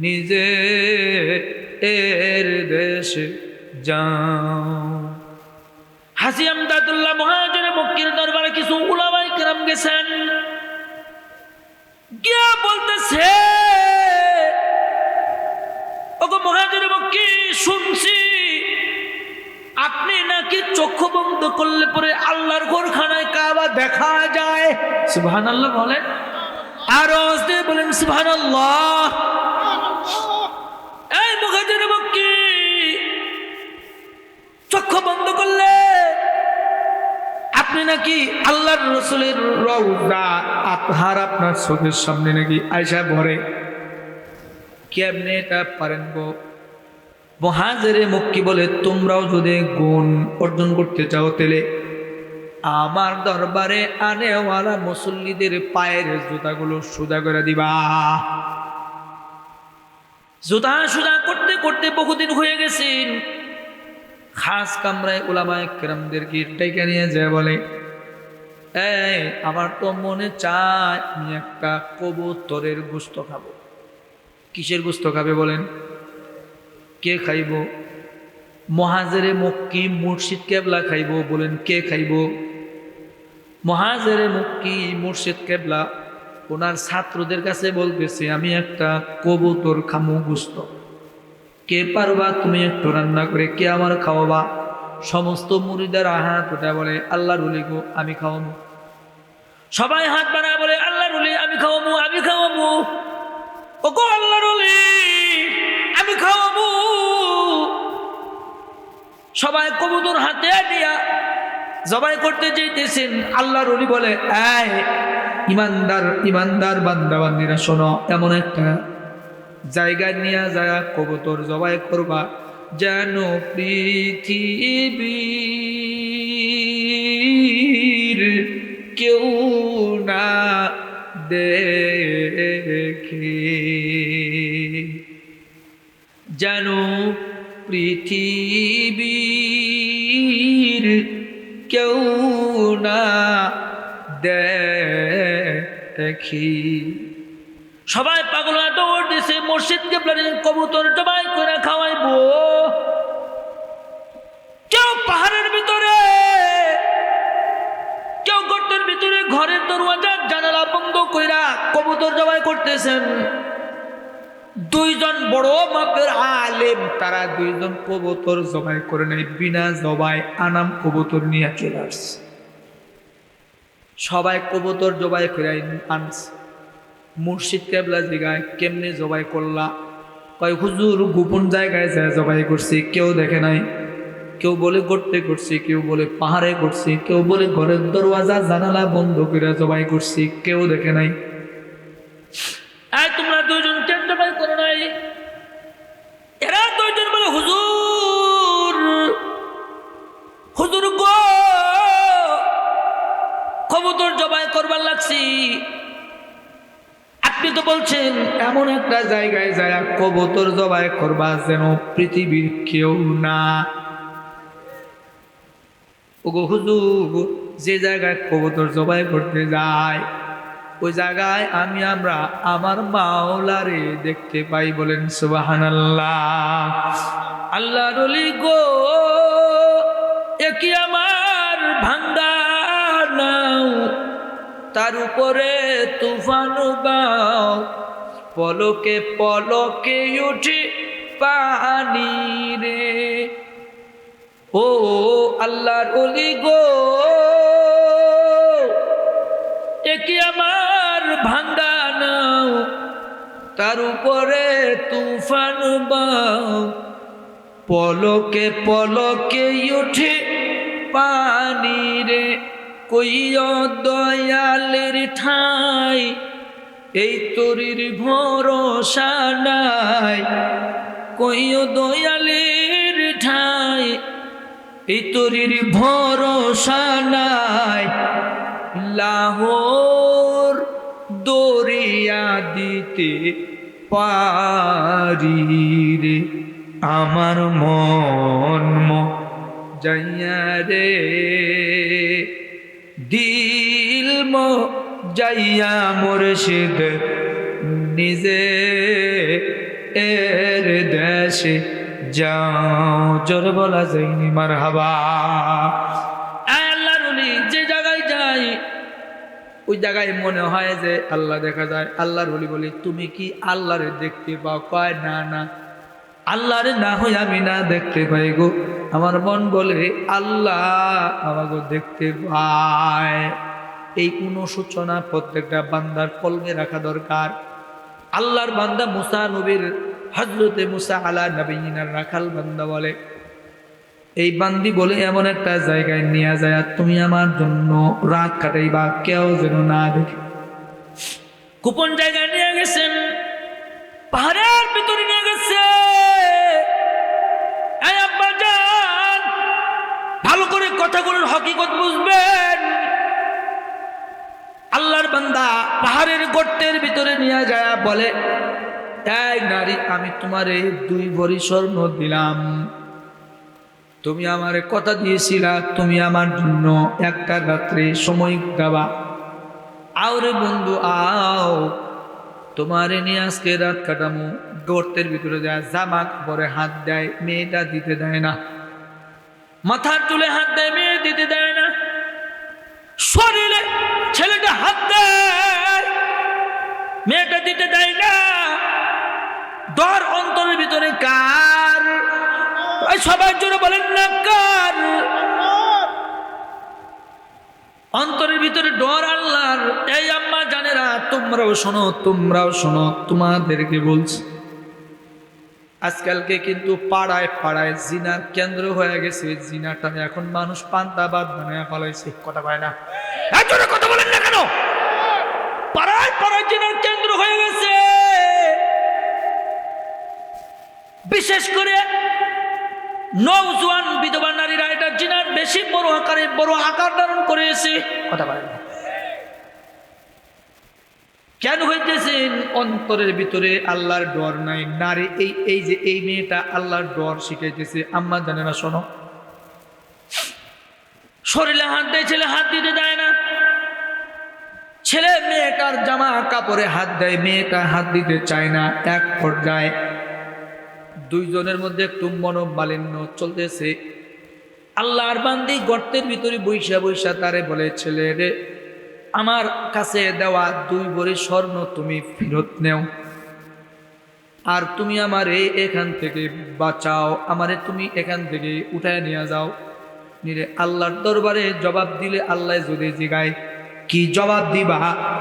নিজে এর দেশে যাও। হাজী আমদাদুল্লাহ মুহাজিরে মক্কির দরবারে কিছু উলামায়ে কেরাম গেছেন, গিয়া বলতেছে, ওগো মুহাজিরে মক্কি, শুনছি আপনি নাকি চক্ষু বন্ধ করলে পরে আল্লাহর ঘরখানায় কাবা দেখা যায়। সুবহানাল্লাহ বলেন, আর আওয়াজে বলেন সুবহানাল্লাহ। এই মুহাজিরে মক্কি, চক্ষু বন্ধ করলে আপনি নাকি আল্লাহর রাসূলের রওজা আতহার আপনার চোখের সামনে নাকি আয়সা ভরে, কেমনে এটা পারেন গো? মুহাজিরে মক্কি বলে, তোমরাও যদি গুণ অর্জন করতে চাও তাহলে আমার দরবারে আনেওয়ালা মুসল্লিদের পায়ের জুতাগুলো সোজা করে দিবা। জুতা সোজা করতে করতে বহুদিন হয়ে গেছেন। খাস কামরায় উলামায়ে কেরামদেরকে ডেকে নিয়ে যায়, বলে, এই আমার তো মনে চায় আমি একটা কবুতরের গোশত খাবো। কিসের গোশত খাবে বলেন? কে খাইব? মুহাজিরে মক্কি মুর্শিদ কেবলা খাইব। বলেন কে খাইব? মুহাজিরে মক্কি মুর্শিদ কেবলা ওনার ছাত্রদের কাছে বলতেছে, আমি একটা কবুতর খামু গোশত, কে পারবা তুমি একটু রান্না করে, কে আমার খাওয়াবা? সমস্ত মুরিদারা হাত উঠে বলে, আল্লাহর ওলি গো, আমি খাওয়াবো। সবাই হাত বাড়ায় বলে, আল্লাহর ওলি, আমি খাওয়াবো, আমি খাওয়াবো। ও গো আল্লাহর ওলি, আমি খাওয়াবো। সবাই কবুতর হাতে দিয়া জবাই করতে যেতেছেন। আল্লাহর ওলি বলে, এই ইমানদার ইমানদার বান্দা বান্দিরা শোনো, এমন একটা জায়গা নিয়ে যায় কবুতর জবাই করবা যেন পৃথিবীর কেউ না দেখে, যেন পৃথিবীর কেউ না দেখি। সবাই পাগল হয়ে দৌড় দিছে, মুর্শিদ কেবলার কবুতর জবাই করে খাওয়াইবো। কেউ পাহাড়ের ভিতরে, কেউ গর্তের ভিতরে ঘরের দরওয়াজা জানালা বন্ধ কইরা কবুতর জবাই করতেছেন। দুইজন বড় মাপের আলেম, তারা দুইজন কবুতর জবাই করে নেই, বিনা জবাই আনাম কবুতর নিয়ে চলে আসছে। সবাই কবুতর জবাই করে আনছে। মুর্শিদ কেবলা জিগায়, কেমনে জবাই করলা? কয়, হুজুর গোপন জায়গায় যায় জবাই করছি, কেউ দেখে নাই। কেউ বলে গর্তে করছি, কেউ বলে পাহাড়ে করছি, কেউ বলে ঘরের দরওয়াজা জানালা বন্ধ করে জবাই করছি, কেউ দেখে নাই। তোমরা দুইজন কেন জবাই করো নাই? এরা দুইজন বলে, হুজুর হুজুর গো, কবুতর জবাই করবার লাগছি। আপনি তো বলছেন এমন একটা জায়গায় যায় কবুতর জবাই করবা যেন পৃথিবীর কেউ না। ওগো হুজুর, যে জায়গায় কবুতর জবাই করতে যায় ওই জায়গায় আমরা আমার মাওলারে দেখতে পাই। বলেন সুবহানাল্লাহ। আল্লাহর ওলি গো, একই আমার ভাঙ্গা নাও, তার উপরে তুফান বাও, পলকে পলকে উঠে পানি রে। ও আল্লাহর ওলি গো, একে আমার ভাঙ্গা নাও, তার উপরে তুফান বাও, পলকে পলকে উঠে পানি রে, কইও দয়ালের ঠাই এই তরির ভরসা নাই, কইও দয়ালের ঠাই এই তরির ভরসা নাই, লাহোর দরিয়া দিতে পারি রে, আমার মন যাইয়া রে, দিল যাইয়া মুর্শিদ নিজে এর দেশে যাও। জোর বলা যায়নি মারহাবা। আল্লাহর ওলি যে জায়গায় যায় ওই জায়গায় মনে হয় যে আল্লাহ দেখা যায়। আল্লাহর ওলি বলি তুমি কি আল্লাহরে দেখতে পাও? কয় না না, আল্লাহরে না হই আমি না দেখতে পাই গো। আমার মন বলে আল্লাহ আমাকে দেখতে পায়। এই অনুশোচনা প্রত্যেকটা বান্দার কলমে রাখা দরকার। আল্লাহর বান্দা মুসা নবীর, হযরতে মুসা আলা নবীনার রাখাল বান্দা বলে, এই বান্দি বলে এমন একটা জায়গায় নিয়ে যায় তুমি আমার জন্য রাত কাটাইবা, কেউ যেন না দেখে। গোপন জায়গায় নিয়ে গেছেন, পাহাড়ের ভিতরে নিয়ে গেছে। ভালো করে কথাগুলোর হকিকত বুঝবেন। আল্লাহর বান্দা পাহাড়ের গর্তের ভিতরে নিয়ে যায় বলে, এই নারী আমি তোমারে 2 ভরি স্বর্ণ দিলাম, তুমি আমারে কথা দিয়েছিলা তুমি আমার জন্য একটা রাত্রে সময় দেবা। আওরে বন্ধু আও, তোমারে নিয়ে আজকে রাত কাটামো। গর্তের ভিতরে যায়, জামা কাপড়ে হাত দেয়, মেয়েটা দিতে দেয় না। মাথার চুলে হাত দেয়, মেয়ে দিতে দেয় না। শরীরে ছেলেটা হাত দেয়, মেয়েটা দিতে দেয় না। ডর অন্তরের ভিতরে কার? সবার জন্য বলেন না কার? অন্তরের ভিতরে ডর আল্লাহর। এই আম্মা জানেরা, তোমরাও শোনো, তোমরাও শোনো, তোমাদেরকে বলছি, আজকালকে কিন্তু পাড়ায় পাড়ায় জিনার কেন্দ্র হয়ে গেছে। জিনাটা এখন মানুষ পান্তাবাদ বানায় ফেলাইছে। কথা পায় না, একজনে কথা বলেন না কেন? পাড়ায় পাড়ায় জিনার কেন্দ্র হয়ে গেছে। বিশেষ করে নওজোয়ান বিধবা নারীরা এটা জিনার বেশি বড় আকার ধারণ করেছে। কথা বলেন না কেন হইতেছেন? অন্তরের ভিতরে আল্লাহর ডর নাই। নারী এই যে এই মেয়েটা আল্লাহর ডর শিখাইতেছে। আম্মা জানে না, শোনো, শরীরে হাত দেয়, ছেলে হাত দিতে দেয় না। ছেলে মেয়েটার জামা কাপড়ে হাত দেয়, মেয়েটা হাত দিতে চায় না। এক পর্যায়ে 2 জনের মধ্যে একটু মনোমালিন্য চলতেছে। আল্লাহর বান্দি গর্তের ভিতরে বৈশা বৈশা তারে বলে, ছেলে রে, আমার কাছে দেওয়া 2 ভরি স্বর্ণ তুমি ফেরত নেও, আর তুমি আমারে এখান থেকে বাঁচাও, আমারে তুমি এখান থেকে উঠায় নিয়ে যাও। নিরে আল্লাহর দরবারে জবাব দিলে আল্লাহ যদি জিগায় কি জবাব দিবা?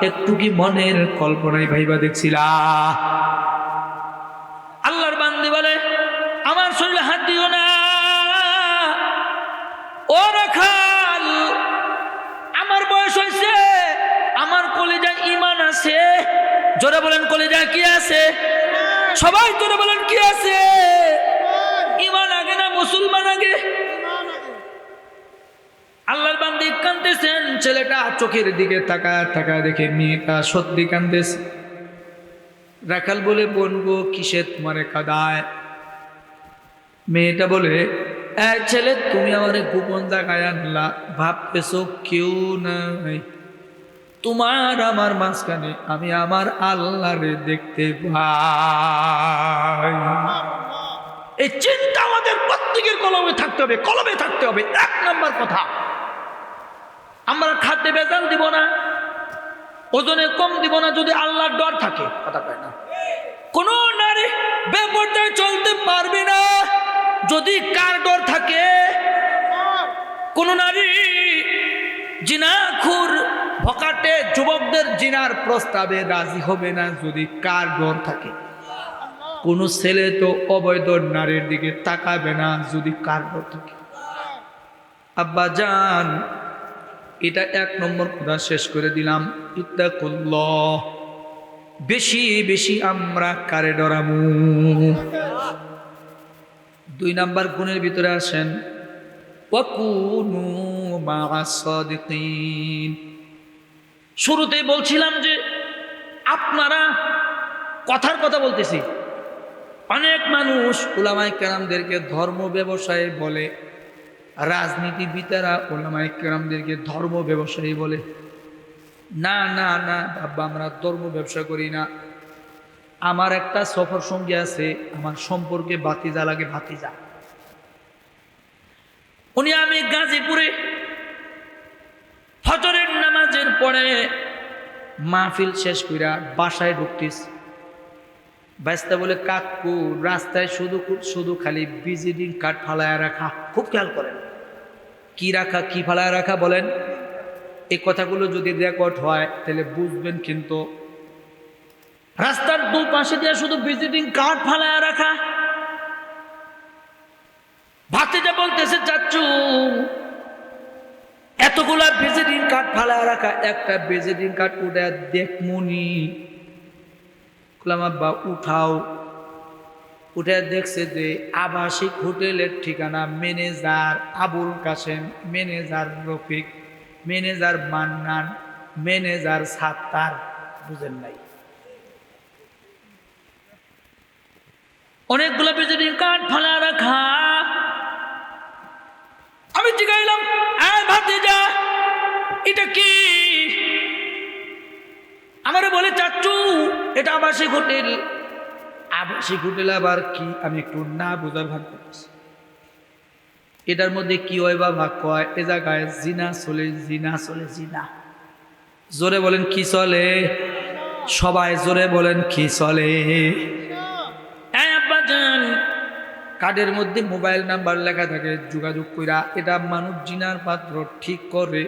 একটু কি মনের কল্পনায় ভাইবা দেখছিলা? আল্লাহর বান্দি বলে, আমার শরীরে হাত দিও না। ও রাখাল, আমার বয়স হয়েছে, আমার কলিজায় ঈমান আছে। জোরে বলেন কলিজায় কি আছে? সবাই জোরে বলেন কি আছে? ঈমান আগে না মুসলমান আগে? আল্লাহর বান্দি কাঁদতেছেন। ছেলেটা চোখের দিকে তাকায় দেখে মেয়েটা সত্যি কাঁদতেছে। রাখাল বলে, বোন গো, কিসে তোমারে কাঁদায়? মেয়েটা বলে, এই ছেলে, তুমি আমারে গোপন জায়গায় আনলা, ভাবতেছো কেউ নাই, তোমার আমার মাঝখানে আমি আমার আল্লাহরে দেখতে পাই। এই চিন্তা আমাদের প্রত্যেকের কলমে থাকতে হবে, কলমে থাকতে হবে। 1 নম্বর কথা, আমরা খাদ্যে ভেজাল দিব না, ওজনে কম দিব না যদি আল্লাহর ডর থাকে। কথা কয় না? কোন নারী বেপরদায় চলতে পারবে না যদি কার ডর থাকে? কোন নারী জিনাখোর ভকাটে যুবকদের জিনার প্রস্তাবে রাজি হবে না যদি কার ডর থাকে। কোন ছেলে তো অবৈধ নারীর দিকে তাকাবে না যদি কার ডর থাকে। আব্বা জান, এটা 1 নম্বর কথা শেষ করে দিলাম। ইত্তাকুল্লাহ, বেশি বেশি আমরা কারে ডরামু। 2 নম্বর গুণের ভিতরে আসেন ওয়াকুনু মা'আস সাদিকিন। শুরুতেই বলছিলাম যে আপনারা কথার কথা বলতেছি, অনেক মানুষ উলামায়ে কেরামদেরকে ধর্ম ব্যবসায়ী বলে, রাজনীতিবিদেরা উলামায়ে কেরামদেরকে ধর্ম ব্যবসায়ী বলে। না না না বাবা, আমরা ধর্ম ব্যবসা করি না। আমার একটা সফর সঙ্গী আছে, আমার সম্পর্কে ভাতিজা লাগে, ভাতিজা। উনি আমি গাজীপুরে ফজরের নামাজের পরে মাহফিল শেষ কইরা বাসায় ঢুকতেছি। বাইস্তা বলে, কাকু রাস্তায় শুধু খালি ভিজিটিং কার্ড ফালায় রাখা। খুব খেয়াল করেন, কি রাখা, কি ফালায় রাখা বলেন। এই কথাগুলো যদি রেকর্ড হয় তাহলে বুঝবেন। কিন্তু রাস্তার 2 পাশে দিয়ে শুধু ভিজিটিং কার্ড ফালায় রাখা। ভাতিজা বলতেছে, চাচু এতগুলা ভিজিটিং কার্ড ফালায় রাখা, একটা ভিজিটিং কার্ড উঠে দেখমুনি। আব্বা উঠাও। উঠে দেখছে যে আবাসিক হোটেলের ঠিকানা manager Abul Kasem, manager Rafiq, manager Mannan, manager Sattar. বুঝেন নাই? অনেকগুলো ভিজিটিং কার্ড ফালা রাখা। আমি জিগাইলাম, ভাতিজা এটা কি? আমারে বলে, চাচু এটা আবাসিক হোটেল। আবাসিক হোটেল আবার কি? আমি একটু না বোঝার ভাগ করতেছি। এটার মধ্যে কি হয় বা ভাগ কয়? এ জায়গায় জিনা চলে, জিনা চলে, জিনা। জোরে বলেন কি চলে? সবাই জোরে বলেন কি চলে? আব্বা জান, কার্ডের মধ্যে মোবাইল নাম্বার লেখা থাকে, যোগাযোগ কইরা এটা মানুষ জিনার পাত্র ঠিক করে।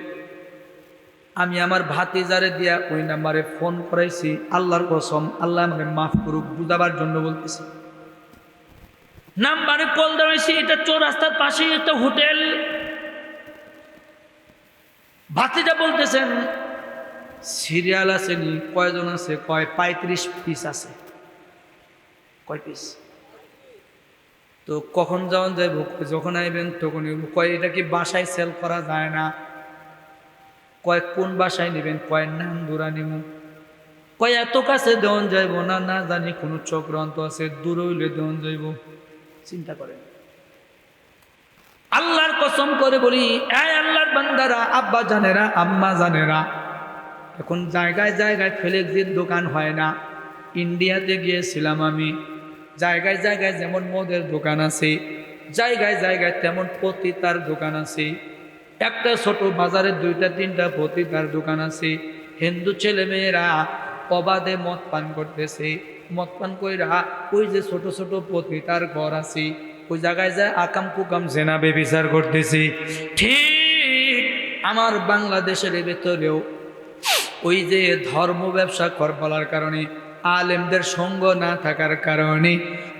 আমি আমার ভাতিজারে দিয়া ওই নাম্বারে ফোন করাইছি। আল্লাহর কসম, আল্লাহ আমাকে মাফ করুক, বুঝাবার জন্য বলতেছি। নাম্বারে কল দেওয়াইছি, এটা চৌরাস্তার পাশে একটা হোটেল। ভাতিজা বলতেছেন, সিরিয়াল আছে নি? কয়জন আছে? কয় 35 পিস আছে। কয় পিস? তো কখন যাওয়ান যাইব? যখন আইবেন তখনই। কয় এটা কি বাসায় সেল করা যায় না? কয় কোন বাসায় নেবেন? কয় নাম দূরা নিব। কয় এত কাছে দেওয়ান যাইব না, না জানি কোনো চক্রান্ত আছে, দূরে হইলে দেওয়ান যাইব। চিন্তা করেন। আল্লাহর কসম করে বলি, আল্লাহর বান্দারা, আব্বা জানেরা, আম্মা জানেরা, এখন জায়গায় জায়গায় ফ্লেক্সির দোকান হয় না। ইন্ডিয়াতে গিয়েছিলাম আমি, জায়গায় জায়গায় যেমন মদের দোকান আছে, জায়গায় জায়গায় তেমন পতিতার দোকান আছে। একটা ছোট বাজারে 2টা-3টা পতিতার দোকান আছে। হিন্দু ছেলে মেয়েরা অবাধে মদ পান করতেছে। মদ পান কইরা ওই যে ছোট ছোট পতিতার ঘর আছে, ওই জায়গায় যায় আকাম কুকাম জেনা বেবিচার করতেছে। ঠিক আমার বাংলাদেশের ভেতরেও ওই যে ধর্ম ব্যবসা বলার কারণে, আলেমদের সঙ্গ না থাকার কারণে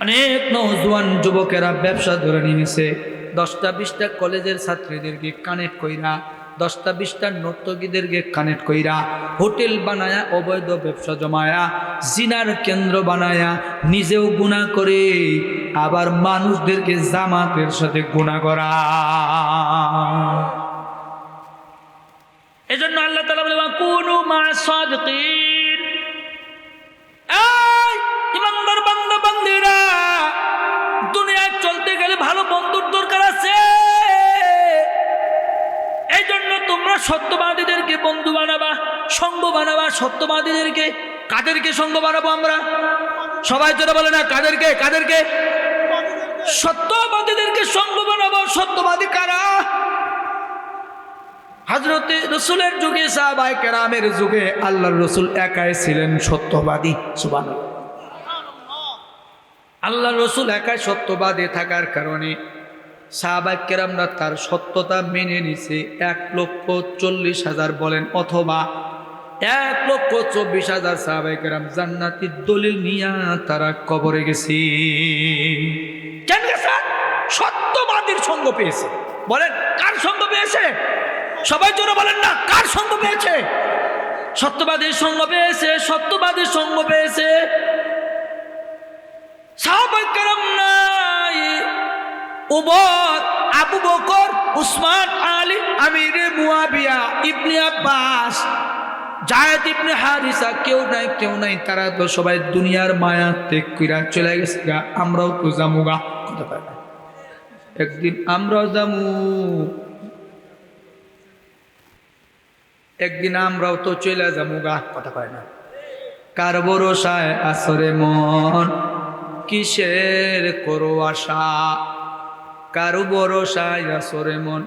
অনেক নওজোয়ান যুবকেরা ব্যবসা ধরে নিয়েছে। 10টা-20টা কলেজের ছাত্রীদেরকে কানেক্ট কইরা, 10টা-20টা নর্তকীদেরকে কানেক্ট কইরা হোটেল বানায়া, অবৈধ ব্যবসা জমায়া, জিনার কেন্দ্র বানায়া, নিজেও গুনাহ করে, আবার মানুষদেরকে জামাতের সাথে গুনাহ করা। এজন্য আল্লাহ তাআলা বলে, কুনু মা'আস সাদিকিন। এই ইমানদার বান্দা বান্দীরা, দুনিয়ায় চলতে গেলে ভালো বন্ধুর দরকার আছে। এই জন্য তোমরা সত্যবাদীদেরকে বন্ধু বানাবা, সঙ্গ বানাবা। সত্যবাদীদেরকে, কাদেরকে সঙ্গ বানাবো আমরা? সবাই জোরে বলে না, কাদেরকে? কাদেরকে? সত্যবাদীদেরকে সঙ্গ বানাবো। সত্যবাদী কারা? হযরতে রাসূলের যুগে, সাহাবায়ে কেরামের যুগে আল্লাহর রাসূল একাই ছিলেন সত্যবাদী। সুবহানাল্লাহ। আল্লাহর রাসূল একাই সত্যবাদী থাকার কারণে সাহাবায়ে কেরামরা তার সত্যতা মেনে নিছে। 1,40,000 বলেন, অথবা 1,24,000 সাহাবায়ে কেরাম জান্নাতের দলিল নিয়া তারা কবরে গেছে। কেন গেছে? সত্যবাদীর সঙ্গ পেয়েছে। বলেন কার সঙ্গ পেয়েছে? সবাই জোরে বলেন না, কার সঙ্গ পেয়েছে? সত্যবাদীর সঙ্গ পেয়েছে, সত্যবাদীর সঙ্গ পেয়েছে। সাহাবায়ে কেরাম নাই, উমর, আবু বকর, উসমান, আলী, আমিরে মুয়াবিয়া, ইবনে আব্বাস, জায়েদ ইবনে হারিসা, কেউ নাই, কেউ নাই। তারা তো সবাই দুনিয়ার মায়া ত্যাগ কইরা চলে গেছে গা। আমরাও তো যামুগা, কথা কয় না, একদিন আমরাও যামু, একদিন আমরাও তো চলে যামুগা, কথা কয় না। কার ভরসায় আসরে মন, কিসের করো আশা? কার ভরসায় আসরে মন,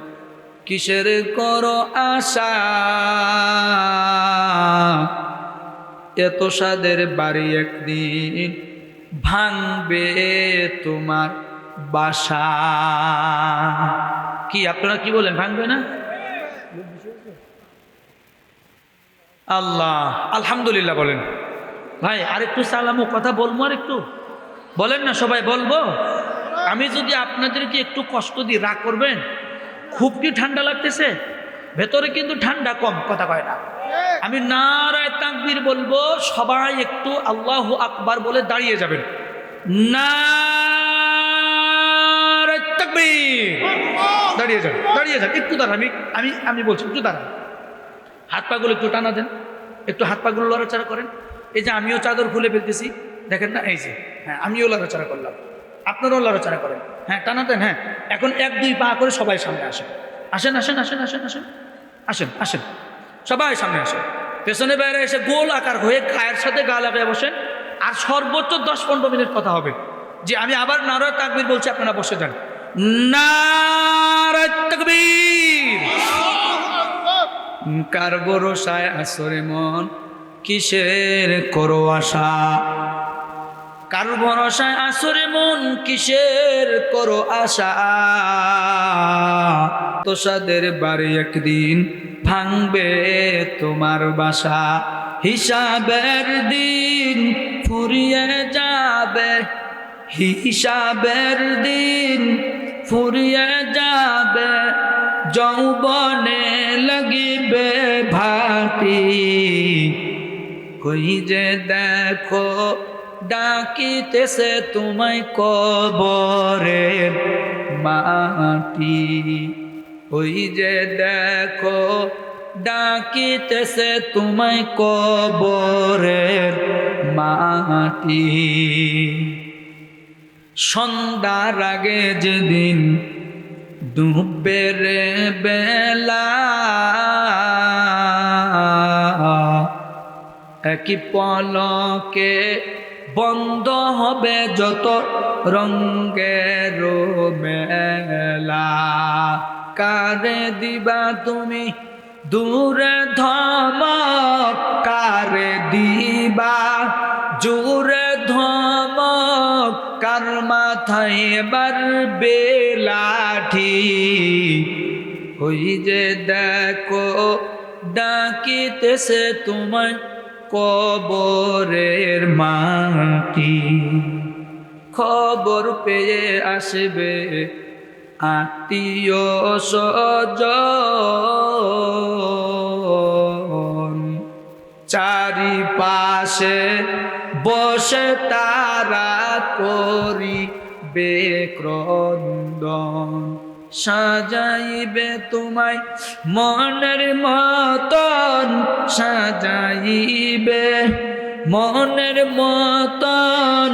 কিসের করো আশা? এত সাদের বাড়ি একদিন ভাঙবে তোমার বাসা। কি আপনারা কি বলেন, ভাঙবে না? আল্লাহ, আলহামদুলিল্লাহ বলেন। ভাই আরেকটু সালাম ও কথা বলবো, আর একটু বলেন না, সবাই বলবো। আমি যদি আপনাদেরকে একটু কষ্ট দিই রাগ করবেন? খুব কি ঠান্ডা লাগতেছে? ভেতরে কিন্তু ঠান্ডা কম, কথা কয় না। আমি নারায়ে তাকবীর বলবো, সবাই একটু আল্লাহু আকবার বলে দাঁড়িয়ে যাবেন। নারায়ে তাকবীর, দাঁড়িয়ে যান, দাঁড়িয়ে যান, একটু দাঁড়ান। আমি বলছি একটু দাঁড়ান। হাত পাগুলো একটু টানা দেন, একটু হাত পাগুলো লড়াচড়া করেন। এই যে আমিও চাদর খুলে ফেলতেছি, দেখেন না, এই যে, হ্যাঁ আমিও লড়াচড়া করলাম, আপনারাও লড়াচড়া করেন। হ্যাঁ টানা দেন, হ্যাঁ। এখন 1-2 পা করে সবাই সামনে আসেন, আসেন আসেন আসেন আসেন আসেন আসেন আসেন, সবাই সামনে আসেন। পেছনে বাইরে এসে গোল আকার হয়ে গায়ের সাথে গা লাগিয়ে বসেন। আর সর্বোচ্চ 10-15 মিনিট কথা হবে। যে আমি আবার নারায়ে তাকবীর বলছি, আপনারা বসে যান। নারায়ে তাকবীর। কার ভরসায় আসরে মন, কিসের করো আশা? কার ভরসায় আসরে মন, কিসের করো আশা? তোষাদের বাড়ি একদিন ভাঙবে তোমার বাসা। হিসাবের দিন ফুরিয়ে যাবে, হিসাবের দিন ফুরিয়ে যাবে, যৌবনে লাগিবে ভাটি। কই যে দেখো ডাকিতেছে তোমায় কবরের মাটি। ওই যে দেখো ডাকিতেছে তোমায় কবরের মাটি। সন্ধ্যার আগে যেদিন ডুববে রে বেলা, একই পলকে বন্ধ হবে যত রঙ্গের মেলা। কারে দিবা তুমি দূরে ধমক, কারে দিবা জোরে ধমক, কার মাথায় বাড়বে লাঠি। ওই যে দেখো ডাকিতেছে তোমায় কবরের মাটি। খবর পেয়ে আসবে আত্মীয় স্বজন, চারিপাশে বসে তারা করিবে ক্রন্দন। সাজাইবে তোমায় মনের মতন, সাজাইবে মনের মতন,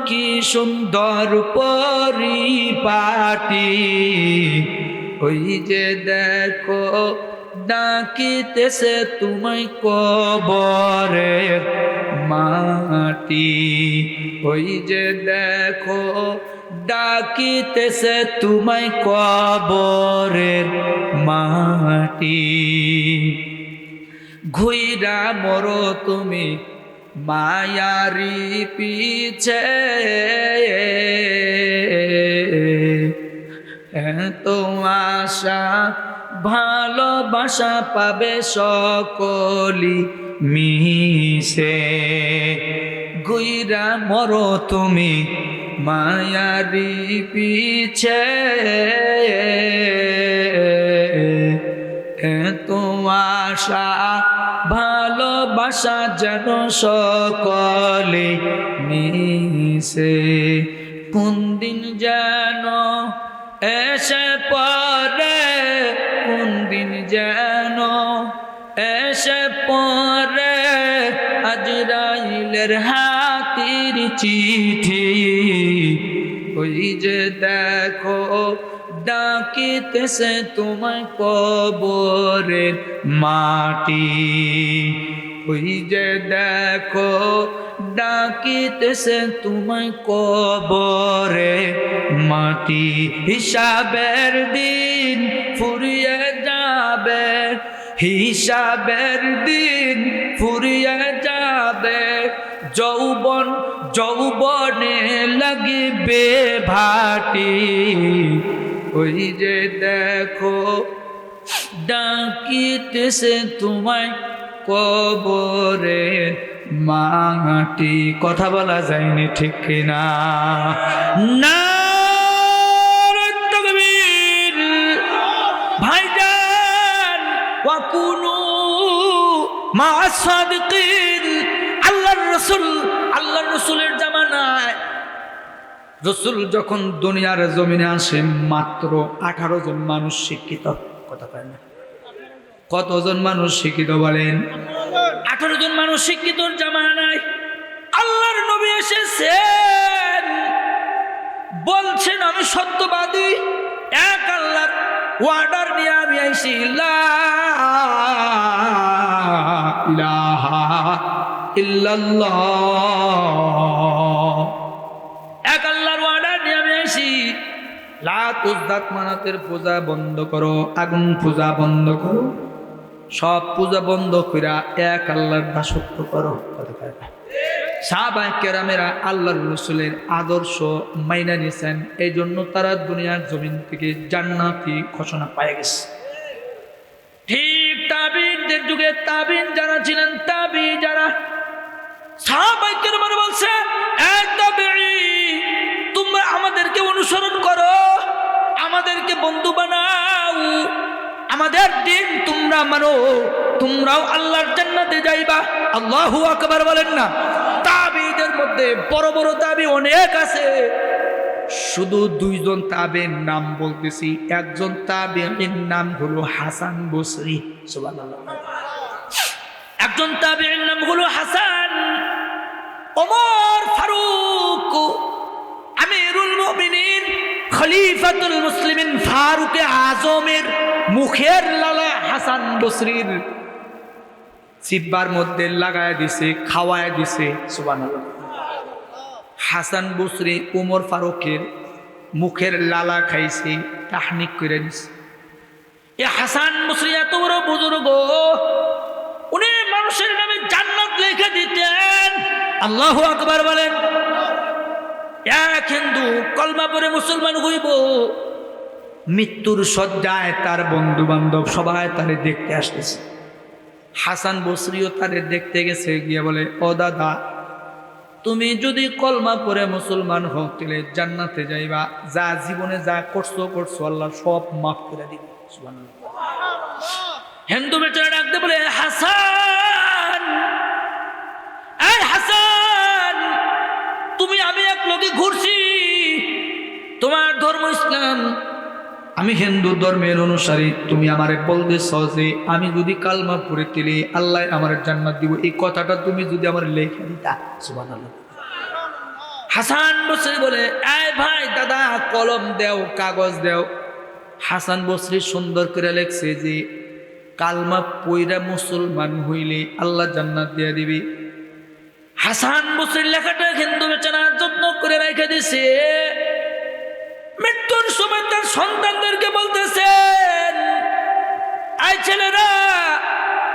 কি সুন্দর পরিপাটি। ওই যে দেখো ডাকিতেছে তোমায় কবরের মাটি। ওই যে দেখো ডাকিতেছে তোমায় কবরের মাটি। ঘুইরা মরো তুমি মায়ারি পিছে, এত আশা ভালোবাসা পাবে সকলি মিশে, গুইরা মরো তুমি মায়ারি পিছে। এত আশা ভালোবাসা যেন সকলে মিশে, কোন দিন যেন এসে পরে, কোন দিন যেন এসে পরে আজরাইলের হাতির চিঠি। ওই যে দেখো ডাকিতেছে তোমায় কবরের মাটি, ওই যে দেখো ডাকিতেছে তোমায় কবরে মাটি। হিসাবের দিন ফুরিয়ে যাবে, হিসাবের দিন ফুরিয়ে যাবে, যৌবন যৌবনে লাগিবে ভাটি। ওই যে দেখো ডাকিতেছে তোমায় কবরের মাটি। কথা বলা যায়নি ঠিক কিনা? নারে তাকবীর। ভাইজান ওয়াকুনু মা'আস সাদিকিন। আল্লাহর রাসূলের জামানায় রাসূল যখন দুনিয়ার জমিনে আসে মাত্র 18 জন মানুষ শিক্ষিত। কথা কয় না? কতজন মানুষ শিক্ষিত বলেন? 18 জন মানুষ শিক্ষিতর জামানায় আল্লাহর নবী এসেছেন, বলছেন আমি সত্যবাদী, এক আল্লাহর ওয়ার্ডার নিয়ে আমি আইছি, লা ইলাহা ইল্লাল্লাহ, এক আল্লাহর ওয়ার্ডার নিয়ে আমি আইছি, লাত উজ্জাত মানাতের পূজা বন্ধ করো, আগুন পূজা বন্ধ করো, সব পূজা বন্ধ কইরা এক আল্লাহর দাসত্ব করো। সাহাবায়ে কেরামেরা আল্লাহর রাসূলের আদর্শ মাইনা নিয়েছেন, এই জন্য তারা দুনিয়ার জমিন থেকে জান্নাতি ঘোষণা পেয়ে গেছে। ঠিক তাবিনদের যুগে তাবিন যারা ছিলেন, তাবি যারা, সাহাবায়ে কেরামেরা বলছে এই তাবিঈ তোমরা আমাদেরকে অনুসরণ করো, আমাদেরকে বন্ধু বানাও, আমাদের দিন তোমরা মানো, তোমরাও আল্লাহর জান্নাতে যাইবা। আল্লাহু আকবার বলেন না? তাবিদের মধ্যে বড় বড় তাবি অনেক আছে, শুধু 2 জন তাবির নাম বলতেছি। একজন তাবির নাম হলো হাসান বসরি, সুবহানাল্লাহ। একজন তাবির নাম হলো হাসান। ওমর ফারুক আমিরুল মুমিনিন খলিফাতুল মুসলিমিন ফারুকে আজমের মুখের লালা হাসান বসরির জিহ্বার মধ্যে লাগায় দিছে, খাওয়ায় দিছে, সুবহানাল্লাহ। হাসান বসরি ওমর ফারুকের মুখের লালা খাইছে, তাহনিক করে দিছে। এ হাসান বসরি এত বড় বুজুর্গ, উনি মানুষের নামে জান্নাত লিখে দিতেন। আল্লাহু আকবার বলেন। এক হিন্দু কলমা পড়ে মুসলমান হইব, মৃত্যুর শয্যায় তার বন্ধু বান্ধব সবাই তারে দেখতে আসতেছে। হাসান বসরিও তারে দেখতে গেছে, গিয়ে বলে ও দাদা, তুমি যদি কলমা পড়ে মুসলমান হও তাহলে জান্নাতে যাইবা, যা জীবনে যা করছো আল্লাহ সব মাফ করে দিবে। সুবহানাল্লাহ। হিন্দু বেচারা ডাকতে বলে হাসান, এই হাসান, তুমি আমি এক লোকে ঘুরছি, তোমার ধর্ম ইসলাম, আমি হিন্দু ধর্মের অনুসারী, তুমি আমারে বলতেছ যে আমি যদি কালমা পড়ে দিলে আল্লাহ আমার জান্নাত দিব, এই কথাটা তুমি যদি আমার লেখা দিতা। সুবহানাল্লাহ। হাসান বসরি বলে এই ভাই দাদা কলম দেও, কাগজ দেও। হাসান বসরি সুন্দর করে লেখছে যে কালমা পইরা মুসলমান হইলে আল্লাহ জান্নাত দিয়ে দিবে। হাসান বসরির লেখাটা হিন্দু বেচারা যত্ন করে রেখে দিছে। মৃত্যুর সময় তার সন্তানদেরকে বলতেছেন, এই ছেলেরা,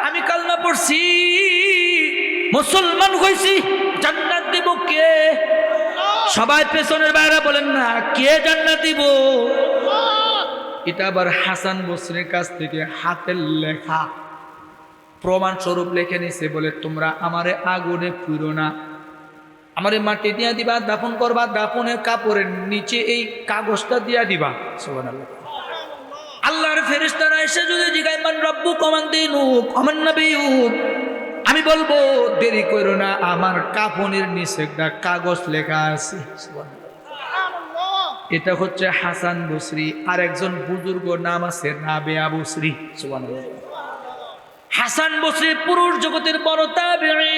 আমি কালমা পড়ছি, মুসলমান হইছি, জান্নাত দিব কে? সবাই পেছনের বাইরে বলেন না, কে জান্নাত দিব? এটা আবার হাসান বসরির কাছ থেকে হাতের লেখা প্রমাণ স্বরূপ লিখে নিছে, বলে তোমরা আমারে আগুনে পুরো না, আমারে মাটি দিয়া দিবা, দাফন করবা, দাফনের কাপড়ের নিচে এই কাগজটা দিয়া দিবা। সুবহানাল্লাহ। আল্লাহর ফেরেশতারা এসে যদি জিগায় মান রব্বুক ওমান দীনুক ওমান নবিয়ুক, আমি বলবো দেরি করো না, আমার কাফনের নিচে একটা কাগজ লেখা আছে। সুবহানাল্লাহ। এটা হচ্ছে হাসান বসরি। আর একজন বুজুর্গ নাম আছে রাবেয়া বসরি। সুবহানাল্লাহ। হাসান বসরি পুরুষ জগতের বড় তাবেঈ,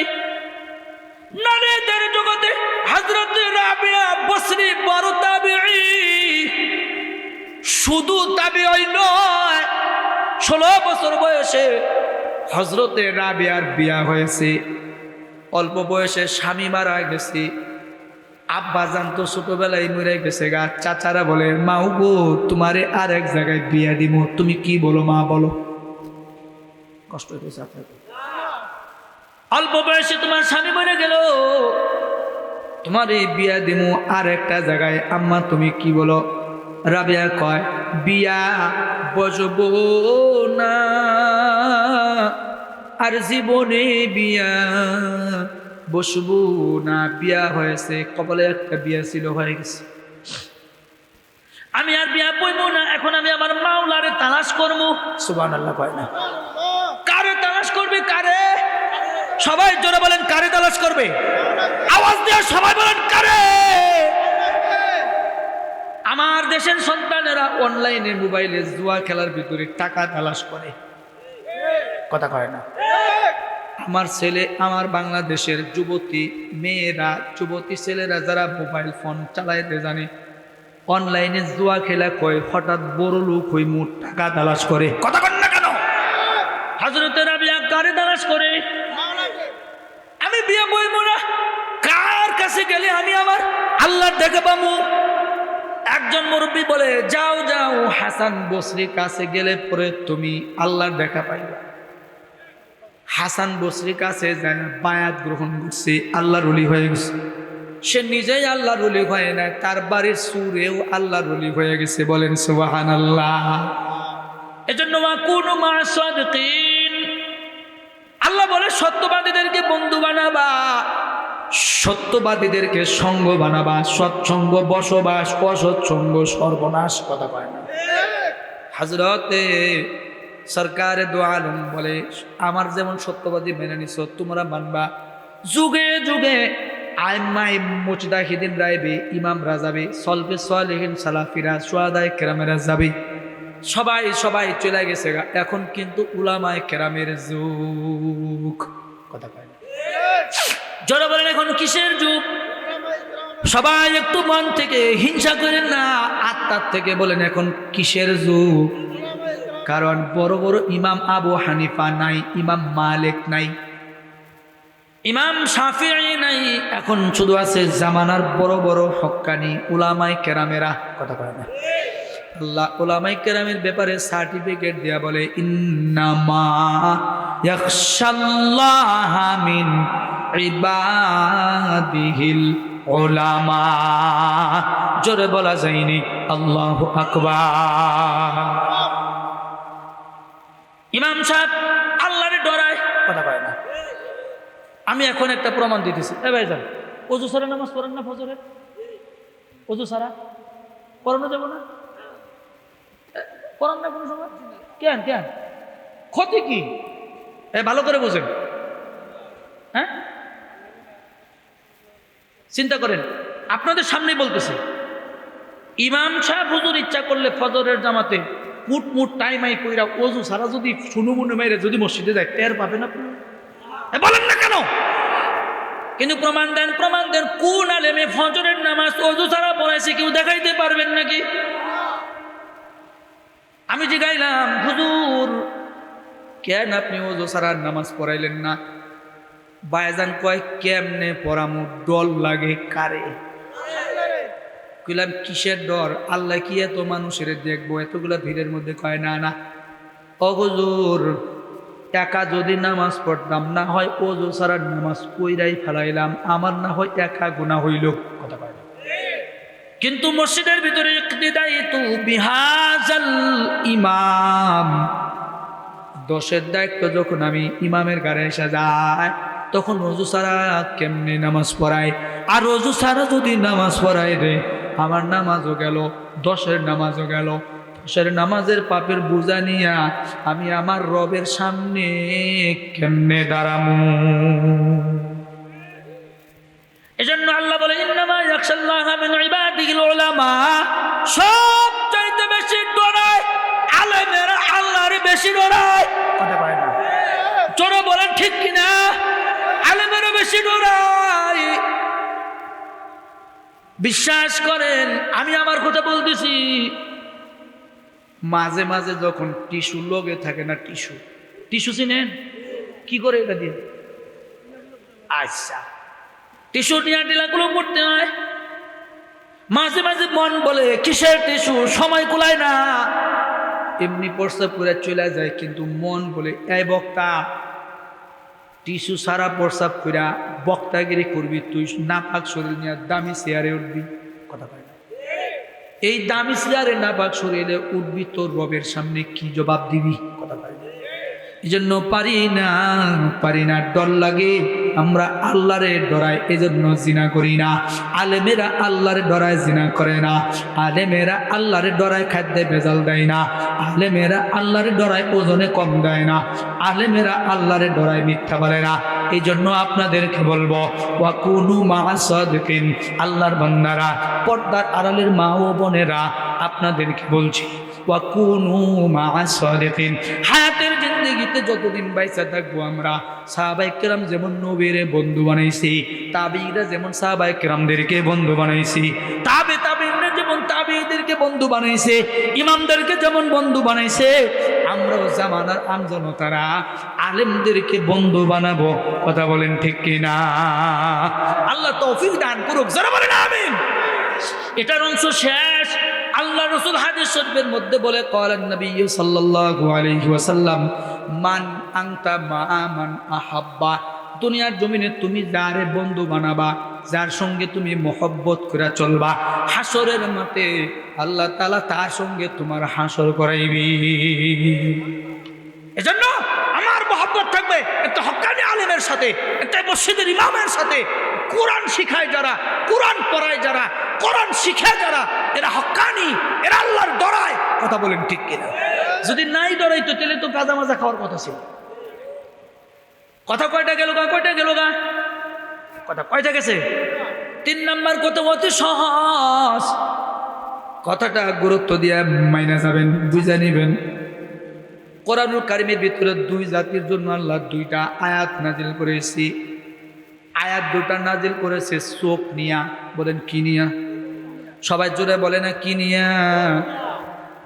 নারীদের জগতে হযরত রাবেয়া বসরি বড় তাবেঈ। শুধু তাবেঈ নয়, 16 বছর বয়সে হযরতে রাবেয়ার বিয়া হয়েছে। অল্প বয়সে স্বামী মারা গেছে, আব্বা জান তো ছোটবেলায় মরে গেছে গা। চাচারা বলে মাও গো তোমারে আর এক জায়গায় বিয়া দিব, তুমি কি বলো মা বলো। কষ্ট হয়েছে আপনার, অল্প বয়সে তোমার স্বামী মরে গেল, তোমার এই বিয়া দিমু আর একটা জায়গায়, আম্মা তুমি কি বলো। রাবেয়া কয় বিয়া বসবো না, আর জীবনে বিয়া বসবো না। বিয়া হয়েছে, কপালে একটা বিয়া ছিল, হয়ে গেছে, আমি আর বিয়া বইবো না। এখন আমি আমার মাওলারে তালাশ করবো। সুবহানাল্লাহ কয় না? কারে তালাশ করবে? কারে? সবাই জোরে বলেন কারে তালাশ করবে? আওয়াজ দিয়ে সবাই বলেন কারে? আমার দেশের সন্তানেরা অনলাইনে মোবাইলে জুয়া খেলার ভিতরে টাকা তালাশ করে, কথা কয় না? আমার ছেলে, আমার বাংলাদেশের যুবতী মেয়েরা, যুবতী ছেলেরা যারা মোবাইল ফোন চালাইতে জানে, অনলাইনে জুয়া খেলা কয়, হঠাৎ বড় লোক হই মোট টাকা তালাশ করে। কথা কন না কেন? হযরত রাবিয়া কারে তালাশ করে? আমি বিয়ে বইব না, কার কাছে গেলে আমি আমার আল্লাহর দেখা পাবো? একজন মুরব্বী বলে যাও যাও, হাসান বসরির কাছে গেলে পরে তুমি আল্লাহর দেখা পাইবা। হাসান বসরির কাছে যায়, বায়াত গ্রহণ করছে, আল্লাহর ওলি হয়ে গেছে। সে নিজেই আল্লাহর ওলি হয় না, তার বাড়ির সুরেও আল্লাহর ওলি হয়ে গেছে। বলেন সুবহানাল্লাহ। এজন্য ওয়াকুনু মা সাদিকিন, আল্লাহ বলে সত্যবাদীদেরকে বন্ধু বানাবা, সত্যবাদীদেরকে সঙ্গ বানাবা। সৎসঙ্গ বসবাস, অসৎসঙ্গ সর্বনাশ। কথা কয় না? হযরতে সরকারে দো আলম বলে আমার যেমন সত্যবাদী মেনে নিছ, তোমরা মানবা। যুগে যুগে আইমাই মুজতাহিদিন রাইবে, ইমামরা যাবে, সলফে সালেহিন সালাফিরা, শুহাদায়ে কেরামেরা যাবে, সবাই সবাই চলে গেছে। এখন কিন্তু উলামায়ে কেরামের যুগ। কথা কয় না? যারা বলেন এখন কিসের যুগ? সবাই একটু মন থেকে হিংসা করেন না, আত্মার থেকে বলেন এখন কিসের যুগ? কারণ বড় বড় ইমাম আবু হানিফা নাই, ইমাম মালিক নাই, ইমাম শাফিঈ নাই, এখন শুধু আছে জামানার বড় বড় হক্কানি উলামায়ে কেরামেরা। কথা কয় না? আল্লাহ উলামায়ে কেরামের ব্যাপারে সার্টিফিকেট দেয়া বলে ইন্নামা ইয়াখশাল্লাহা মিন ইবাদিহিল উলামা। জোরে বলা যায়নি আল্লাহু আকবার। ইমাম সাহেব আল্লাহরে ডরায়। কথা কয় না? আমি এখন একটা প্রমাণ দিতেছি। এ ভাই যান, ওযু ছাড়া নামাজ পড়েন না? ফজরে ওযু ছাড়া পড়ানো যাবে না? পড়ান না কোনো সময়? কেন কেন? ক্ষতি কি? ভালো করে বোঝেন। হ্যাঁ, চিন্তা করেন, আপনাদের সামনেই বলতেছি। ইমাম সাহেব হুজুর ইচ্ছা করলে ফজরের জামাতে মুট টাইমাই কইরা ওযু ছাড়া যদি শুনুমুনু মেরে যদি মসজিদে যায়, টের পাবেন আপনি? বলেন না কেন? কিন্তু প্রমাণ দেন, প্রমাণ দেন। কোন আলেমে ফজরের নামাজ ওযু ছাড়া পড়াইছে কেউ দেখাইতে পারবেন নাকি? আমি জিগাইলাম হুজুর কেন আপনি ওযু ছাড়া নামাজ পড়াইলেন না? বায়াজান কয় কেমনে পড়ামু, ডর লাগে। কারে? কইলাম কিসের ডর? আল্লাহ কি এত মানুষের দেখবো এতগুলা ভিড়ের মধ্যে? কয় না না ও হুজুর, একা যদি নামাজ পড়তাম, না হয় ওযু ছাড়া নামাজ কইরাই ফেলাইলাম, আমার না হয় একা গুনাহ হইল। কথা কয় না? কিন্তু মসজিদের ভিতরে ইকতিদাইতু বিহাজাল ইমাম, দোষের দায়িত্ব যখন আমি ইমামের ঘরে এসে যাই, তখন রোজু ছাড়া কেমনে নামাজ পড়ায়? আর রোজু ছাড়া যদি নামাজ পড়ায় রে, আমার নামাজও গেল, দোষের নামাজও গেল। দোষের নামাজের পাপের বোঝা নিয়া আমি আমার রবের সামনে কেমনে দাঁড়ামু? এজন্য আল্লাহ বলে ইন্নামা ইয়াখশাল্লাহা মিন ইবাদিহিল উলামা, সবচাইতে বেশি ডরায় আলেমেরা, আল্লাহর বেশি ডরায়। কথা কয় না, জোরে বলেন ঠিক কিনা? আলেমেরা বেশি ডরায়। বিশ্বাস করেন, আমি আমার কথা বলতেছি। মাঝে মাঝে যখন টিস্যু লগে থাকে না, টিস্যু চিনেন? কি করে এটা দিয়ে? আচ্ছা, টিস্যু নিয়ে টিলাগুলো করতে হয়। মাঝে মাঝে মন বলে কিসের টিস্যু, সময় কুলায় না, এমনি প্রস্তাব করে চলে যায়। কিন্তু মন বলে এই বক্তা, টিস্যু সারা প্রস্তাব কইরা বক্তাগিরি করবি, তুই নাপাক শরীর নিয়ে দামি চেয়ারে উঠবি। কথা পায় না, এই দামি চেয়ারে নাপাক শরীরে উঠবি, তোর রবের সামনে কি জবাব দিবি? কথা পায় না। এই জন্য পারি না, ডর লাগে। আমরা আল্লাহরে ডরাই, এজন্য জিনা করি না। আলেমেরা আল্লাহরে ডরায়, জিনা করে না। আলেমেরা আল্লাহরে ডরায়, খাদ্যে ভেজাল দেয় না। আলেমেরা আল্লাহরে ডরায়, ওজনে কম দেয় না। আলেমেরা আল্লাহরে ডরায়, মিথ্যা বলে না। এই জন্য আপনাদেরকে বলবো, ওয়াকুনু মা'আস সাদিকিন, আল্লাহর বান্দারা, পর্দার আড়ালের মা ও বোনেরা, আপনাদেরকে বলছি, ওয়াকুনু মা'আস সাদিকিন। হায়াতের জিন্দেগিতে যতদিন বাইচা থাকবো আমরা, সাহাবায়ে কেরাম যেমন নবীরে বন্ধু বানাইছি, তাবিঈরা যেমন সাহাবায়ে কেরামদেরকে বন্ধু বানাইছি, তাবিঈরা যেমন তাবিঈদেরকে বন্ধু বানাইছে, ইমামদেরকে যেমন বন্ধু বানাইছে, আমরাও জামানার আমজনতারা আলেমদেরকে বন্ধু বানাবো। কথা বলেন ঠিক কিনা? আল্লাহ তৌফিক দান করুক, যারা বলেন আমিন। এটার অংশ শেষ। আল্লাহ রাসূল হাদিস শরীফের মধ্যে বলে, ক্বালান নবী সাল্লাল্লাহু আলাইহি ওয়াসাল্লাম, মান আনতা মা মান আহাব্বা, দুনিয়ার জমিনে তুমি যারে বন্ধু বানাবা, যার সঙ্গে তুমি মহব্বত করে চলবা, হাসরের মাঠে আল্লাহ তাআলা তার সঙ্গে তোমার হাসর করাইবি। এজন্য আমার মহব্বত থাকবে একটা হক্কানি আলেমের সাথে, একটা মসজিদের ইমামের সাথে। কোরআন শিখায় যারা, কোরআন পড়ায় যারা, কোরআন শিখায় যারা, এরা হক্কানি, এরা আল্লাহর ডরায়। কথা বলেন ঠিক কিনা? যদি নাই ডরাইতো তাহলে তো গাঁজা মাজা খাওয়ার কথা ছিল। কথা কয়টা গেল গা? কথা কয়টা গেছে? 3 নাম্বার কথা অতি সহজ, কথাটা গুরুত্ব দিয়ে মাইনা যাবেন, বুঝে নিবেন। কোরআনুল কারীমের ভিতরে 2 জাতির জন্য আল্লাহ 2টা আয়াত নাজিল করেছে। আয়াত 2টা নাজিল করেছে চোখ নিয়া। বলেন কি নিয়া? সবাই জোরে বলে না কি নিয়া?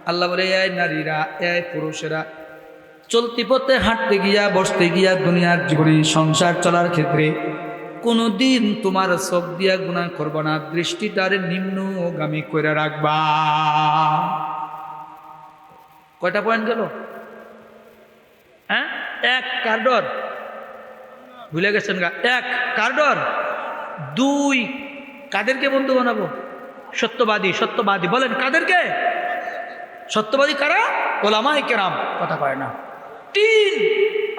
আল্লাহ বলে, এই নারীরা, এই পুরুষেরা, চলতি পথে হাঁটতে গিয়া, বসতে গিয়া, দুনিয়ার জীবনে সংসার চলার ক্ষেত্রে কোনোদিন তোমার চোখ দিয়া গুনাহ করবা না, দৃষ্টিটারে নিম্নগামী করে রাখবা। কয়টা পয়েন্ট গেল? হ্যাঁ, 1 কার্ডর, ভুলে গেছেন গা? 1 কার্ডর। 2 কাদেরকে বন্ধু বানাবো? সত্যবাদী। বলেন কাদেরকে? সত্যবাদী কারা? ওলামায়ে কেরাম। কথা কয় না। 3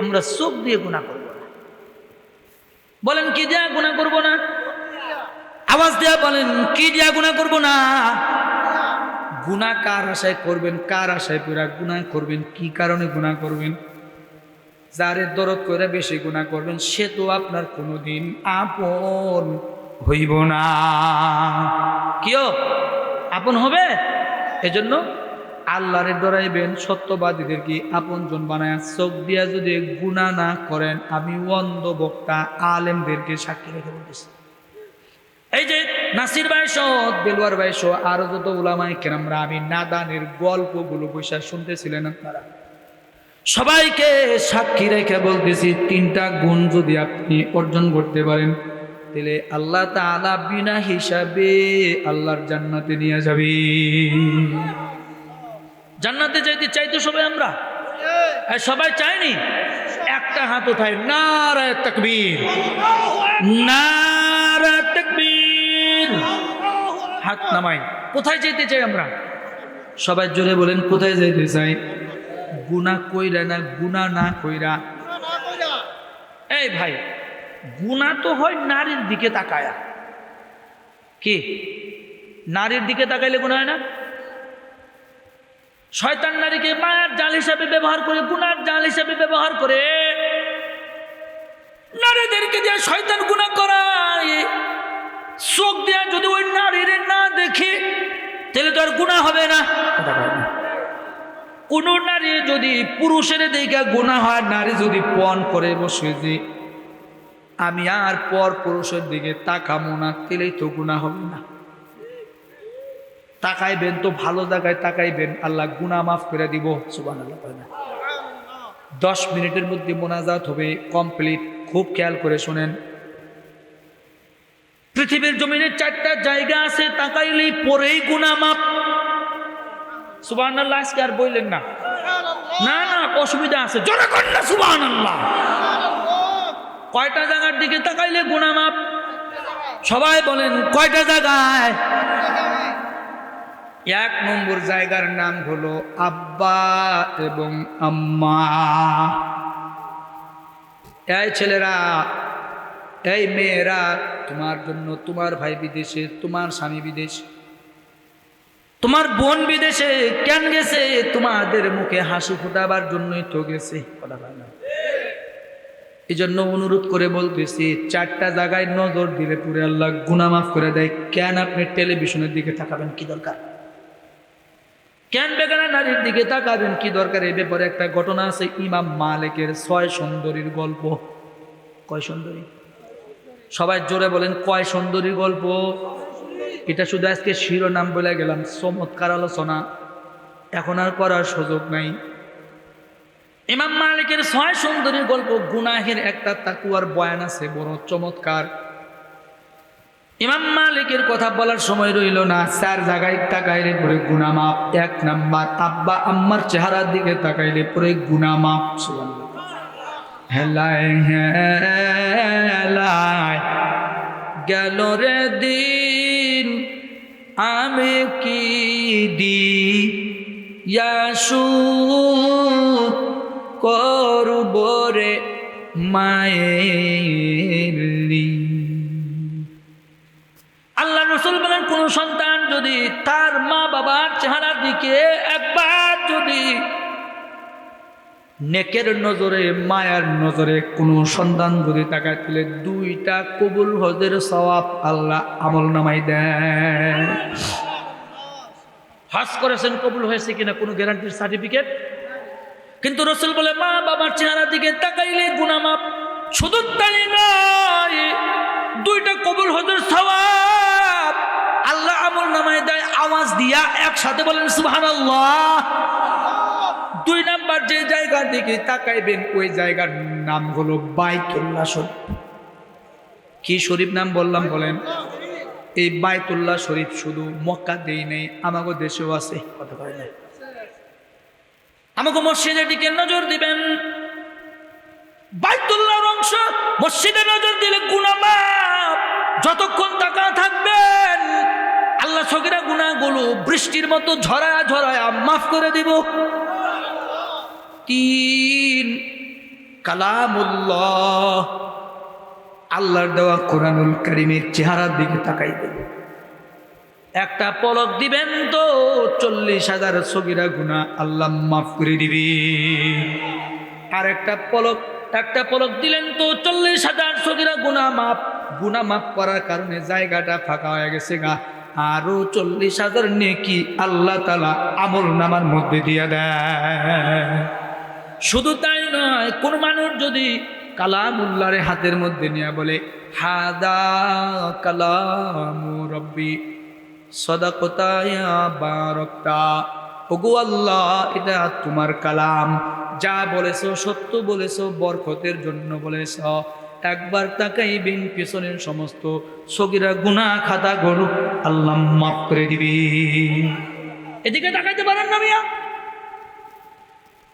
আমরা চোখ দিয়ে গুনাহ করব না। বলেন কি দিয়া গুনাহ করব না? আওয়াজ দিয়া বলেন, কি দিয়া গুনাহ করব না? গুনাহ কার আশায় করবেন? কার আশায় পুরা গুনাহ করবেন? কি কারণে গুনাহ করবেন? যারে দরদ করে বেশি গুনাহ করবেন, সে তো আপনার কোনোদিন আপন হইব না। কিও আপন হবে? এজন্য আল্লাহরে ডরাইবেন, সত্যবাদীদেরকে আপনজন বানায়। চোখ দিয়া যদি গুনাহ না করেন, আমি অন্ধ বক্তা আলেমদেরকে সাক্ষী রেখে বলতেছি। এই যে নাসির ভাই সহ, দেলোয়ার ভাই সহ আরো যত উলামায়ে কেরামরা, আমি নাদানের গল্পগুলো বৈশা শুনতেছিলেন আপনারা, সবাইকে সাক্ষী রেখে বলতেছি, 3টা গুণ যদি আপনি অর্জন করতে পারেন, তাহলে আল্লাহ তাআলা বিনা হিসাবে আল্লাহর জান্নাতে নিয়ে যাবে। জান্নাতে চাইতো সবাই আমরা? সবাই চাইনি? একটা হাত উঠায়, নারায়ে তাকবীর, নারায়ে তাকবীর। হাত নামাই। কোথায় যেতে চাই আমরা? সবাই জোরে বলেন, কোথায় যেতে চাই? গুনাহ কইরা না, গুনাহ না কইরা। এই ভাই, গুনাহ তো হয় নারীর দিকে তাকায়া। কি নারীর দিকে তাকাইলে গুনাহ হয় না? শয়তান নারীকে মায়ার জাল হিসাবে ব্যবহার করে, গুনার জাল হিসাবে ব্যবহার করে নারীদেরকে দিয়ে শয়তান গুনাহ করায়। চোখ দিয়ে যদি ওই নারীর না দেখে তাহলে তো আর গুনাহ হবে না। কোন নারী যদি পুরুষের দিকে গুনাহ হয়, নারী যদি পণ করে বসে যে আমি আর পর পুরুষের দিকে তাকাবো না, তাহলেই তো গুনাহ হবে না। তাকাইবেন তো ভালো জায়গায় তাকাইবেন, আল্লাহ গুনাহ মাফ করে দিব। সুবহানাল্লাহ। 10 মিনিটের মধ্যে মোনাজাত হবে কমপ্লিট। খুব খেয়াল করে শুনেন, পৃথিবীর জমিনে 4টা জায়গা আছে, তাকাইলেই পরেই গুনাহ মাফ। সুবহানাল্লাহ। আজকে আর বললেন না, না না অসুবিধা আছে, জোরে করেন না সুবহানাল্লাহ। কয়টা জায়গার দিকে তাকাইলে গুনাহ মাফ? সবাই বলেন কয়টা জায়গায়? 1 নম্বর জায়গার নাম হলো আব্বা এবং আম্মা। এই ছেলেরা, এই মেয়েরা, তোমার জন্য তোমার ভাই বিদেশে, তোমার স্বামী বিদেশে, তোমার বোন বিদেশে কেন গেছে? তোমাদের মুখে হাসি ফোটাবার জন্যই তো গেছে। কথা বলে না? এই জন্য অনুরোধ করে বলতেছি, 4টা জায়গায় নজর দিলে পুরে আল্লাহ গুনাহ মাফ করে দেয়। কেন আপনি টেলিভিশনের দিকে তাকাবেন? কি দরকার? কেন বেগানা নারীর দিকে তাকাবেন? কি দরকার? এই ব্যাপারে একটা ঘটনা আছে, ইমাম মালিকের 6 সুন্দরীর গল্প। কয় সুন্দরী? সবাই জোরে বলেন, কয় সুন্দরীর গল্প? এটা শুধু আজকে শিরোনাম বলে গেলাম, চমৎকার আলোচনা, এখন আর করার সুযোগ নাই। ইমাম মালিকের 6 সুন্দরীর গল্প। গুনাহের একটা তাকুয়ার বয়ান আছে, বড় চমৎকার। ইমাম মালিকের কথা বলার সময় রইল না। 4 জায়গায় তাকাইলে পরে গুনাহ মাফ। 1 নাম্বার, আব্বা আম্মার চেহারার দিকে তাকাইলে পরে গুনাহ মাফ। হেলায় হেলায় গেল রে দিন, আমি কি দিয়াশু করব রে মায়ের। আল্লাহ রাসূল বলেন, কোন সন্তান যদি তার মা বাবার চেহারার দিকে একবার যদি নেকের নজরে, মায়ার নজরে কোন সন্তান যদি তাকায়, তাহলে 2টা কবুল হজের সওয়াব আল্লাহ আমল নামাই দেয়। হজ করেছেন, কবুল হয়েছে কিনা কোনো গ্যারান্টির সার্টিফিকেট? কিন্তু রাসূল বলে, মা বাবার চেহারার দিকে তাকাইলে গুনাহ মাফ। শুধু তাই নয়, 2টা কবুল হজের সওয়াব আল্লাহ আমল নামায় দেয়। আওয়াজ দিয়া একসাথে বলেন সুবহানাল্লাহ। 2 নাম্বার যে জায়গার দিকে তাকাইবেন, ওই জায়গার নাম হলো বাইতুল্লাহ শরীফ। কি শরীফ নাম বললাম বলেন? এই বাইতুল্লাহ শরীফ শুধু মক্কা দেই নেই, আমাগো দেশেও আছে। কথা বলে না? আমাকে মসজিদের দিকে নজর দিবেন। বাইতুল্লাহর অংশ, মসজিদে নজর দিলে গুনাহ মাফ। যতক্ষণ তাকা থাকবেন, আল্লাহ সগীরা গুনাহগুলো বৃষ্টির মতো ঝরায়া ঝরায়া মাফ করে দিব। 3 কালামুল্লাহ, আল্লাহর দেওয়া কোরআনুল কারীমের চেহারার দিকে তাকাইবেন। একটা পলক দিবেন তো 40,000 সগীরা গুনাহ আল্লাহ মাফ করে দিবে। আর একটা পলক দিলেন তো 40,000 সগীরা গুনাহ মাফ। গুনাহ মাফ করার কারণে জায়গাটা ফাঁকা হয়ে গেছে গা, আরো 40,000 নেকি আল্লাহ তাআলা আমল নামার মধ্যে দিয়ে দেয়। শুধু তাই নয়, কোন মানুষ যদি কালামুল্লাহর হাতের মধ্যে নিয়ে বলে, হাদা কালামু রব্বি সাদাকাতা ইয়া বারাকতা, ওগো আল্লাহ, এটা তোমার কালাম, যা বলেছো সত্য বলেছো, বরকতের জন্য বলেছো। একবার তাকাইবেন, পিছনের সমস্ত সগীরা গুনাহ খাতা গরু আল্লাহ মাফ করে দিবি। এদিকে তাকাইতে পারেন না মিয়া?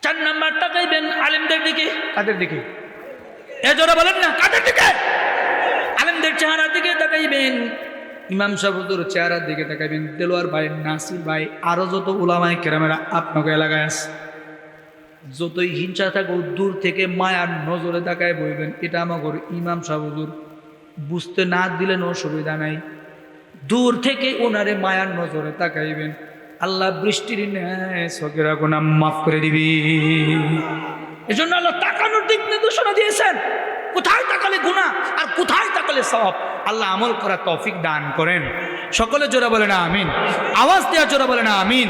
4 নাম্বার তাকাইবেন আলেমদের দিকে। কাদের দিকে? এ জোরে বলেন না, কাদের দিকে? আলেমদের চেহারার দিকে তাকাইবেন। ইমাম সাহেব হুজুর চেহারার দিকে তাকাইবেন, দেলোয়ার ভাই, নাসির ভাই, আরো যত উলামায়ে কেরামেরা আপনাকে এলাকায় আছে, যতই হিংসা থাকুক দূর থেকে মায়ার নজরে তাকায় বলবেন, এটা আমাগর ইমাম সাহেব হুজুর, বুঝতে না দিলেন অসুবিধা নাই, দূর থেকে ওনারে মায়ার নজরে তাকাইবেন, আল্লাহ বৃষ্টির ন্যায় চোখের গুনাহ মাফ করে দিবি। এজন্য আল্লাহ তাকানোর দিক নির্দেশনা দিয়েছেন, কোথায় তাকালে গুনাহ আর কোথায় তাকালে সওয়াব। আল্লাহ আমল করার তৌফিক দান করেন। সকলে জোরে বলেন আমিন, আওয়াজ দেওয়া জোরে বলেন আমিন।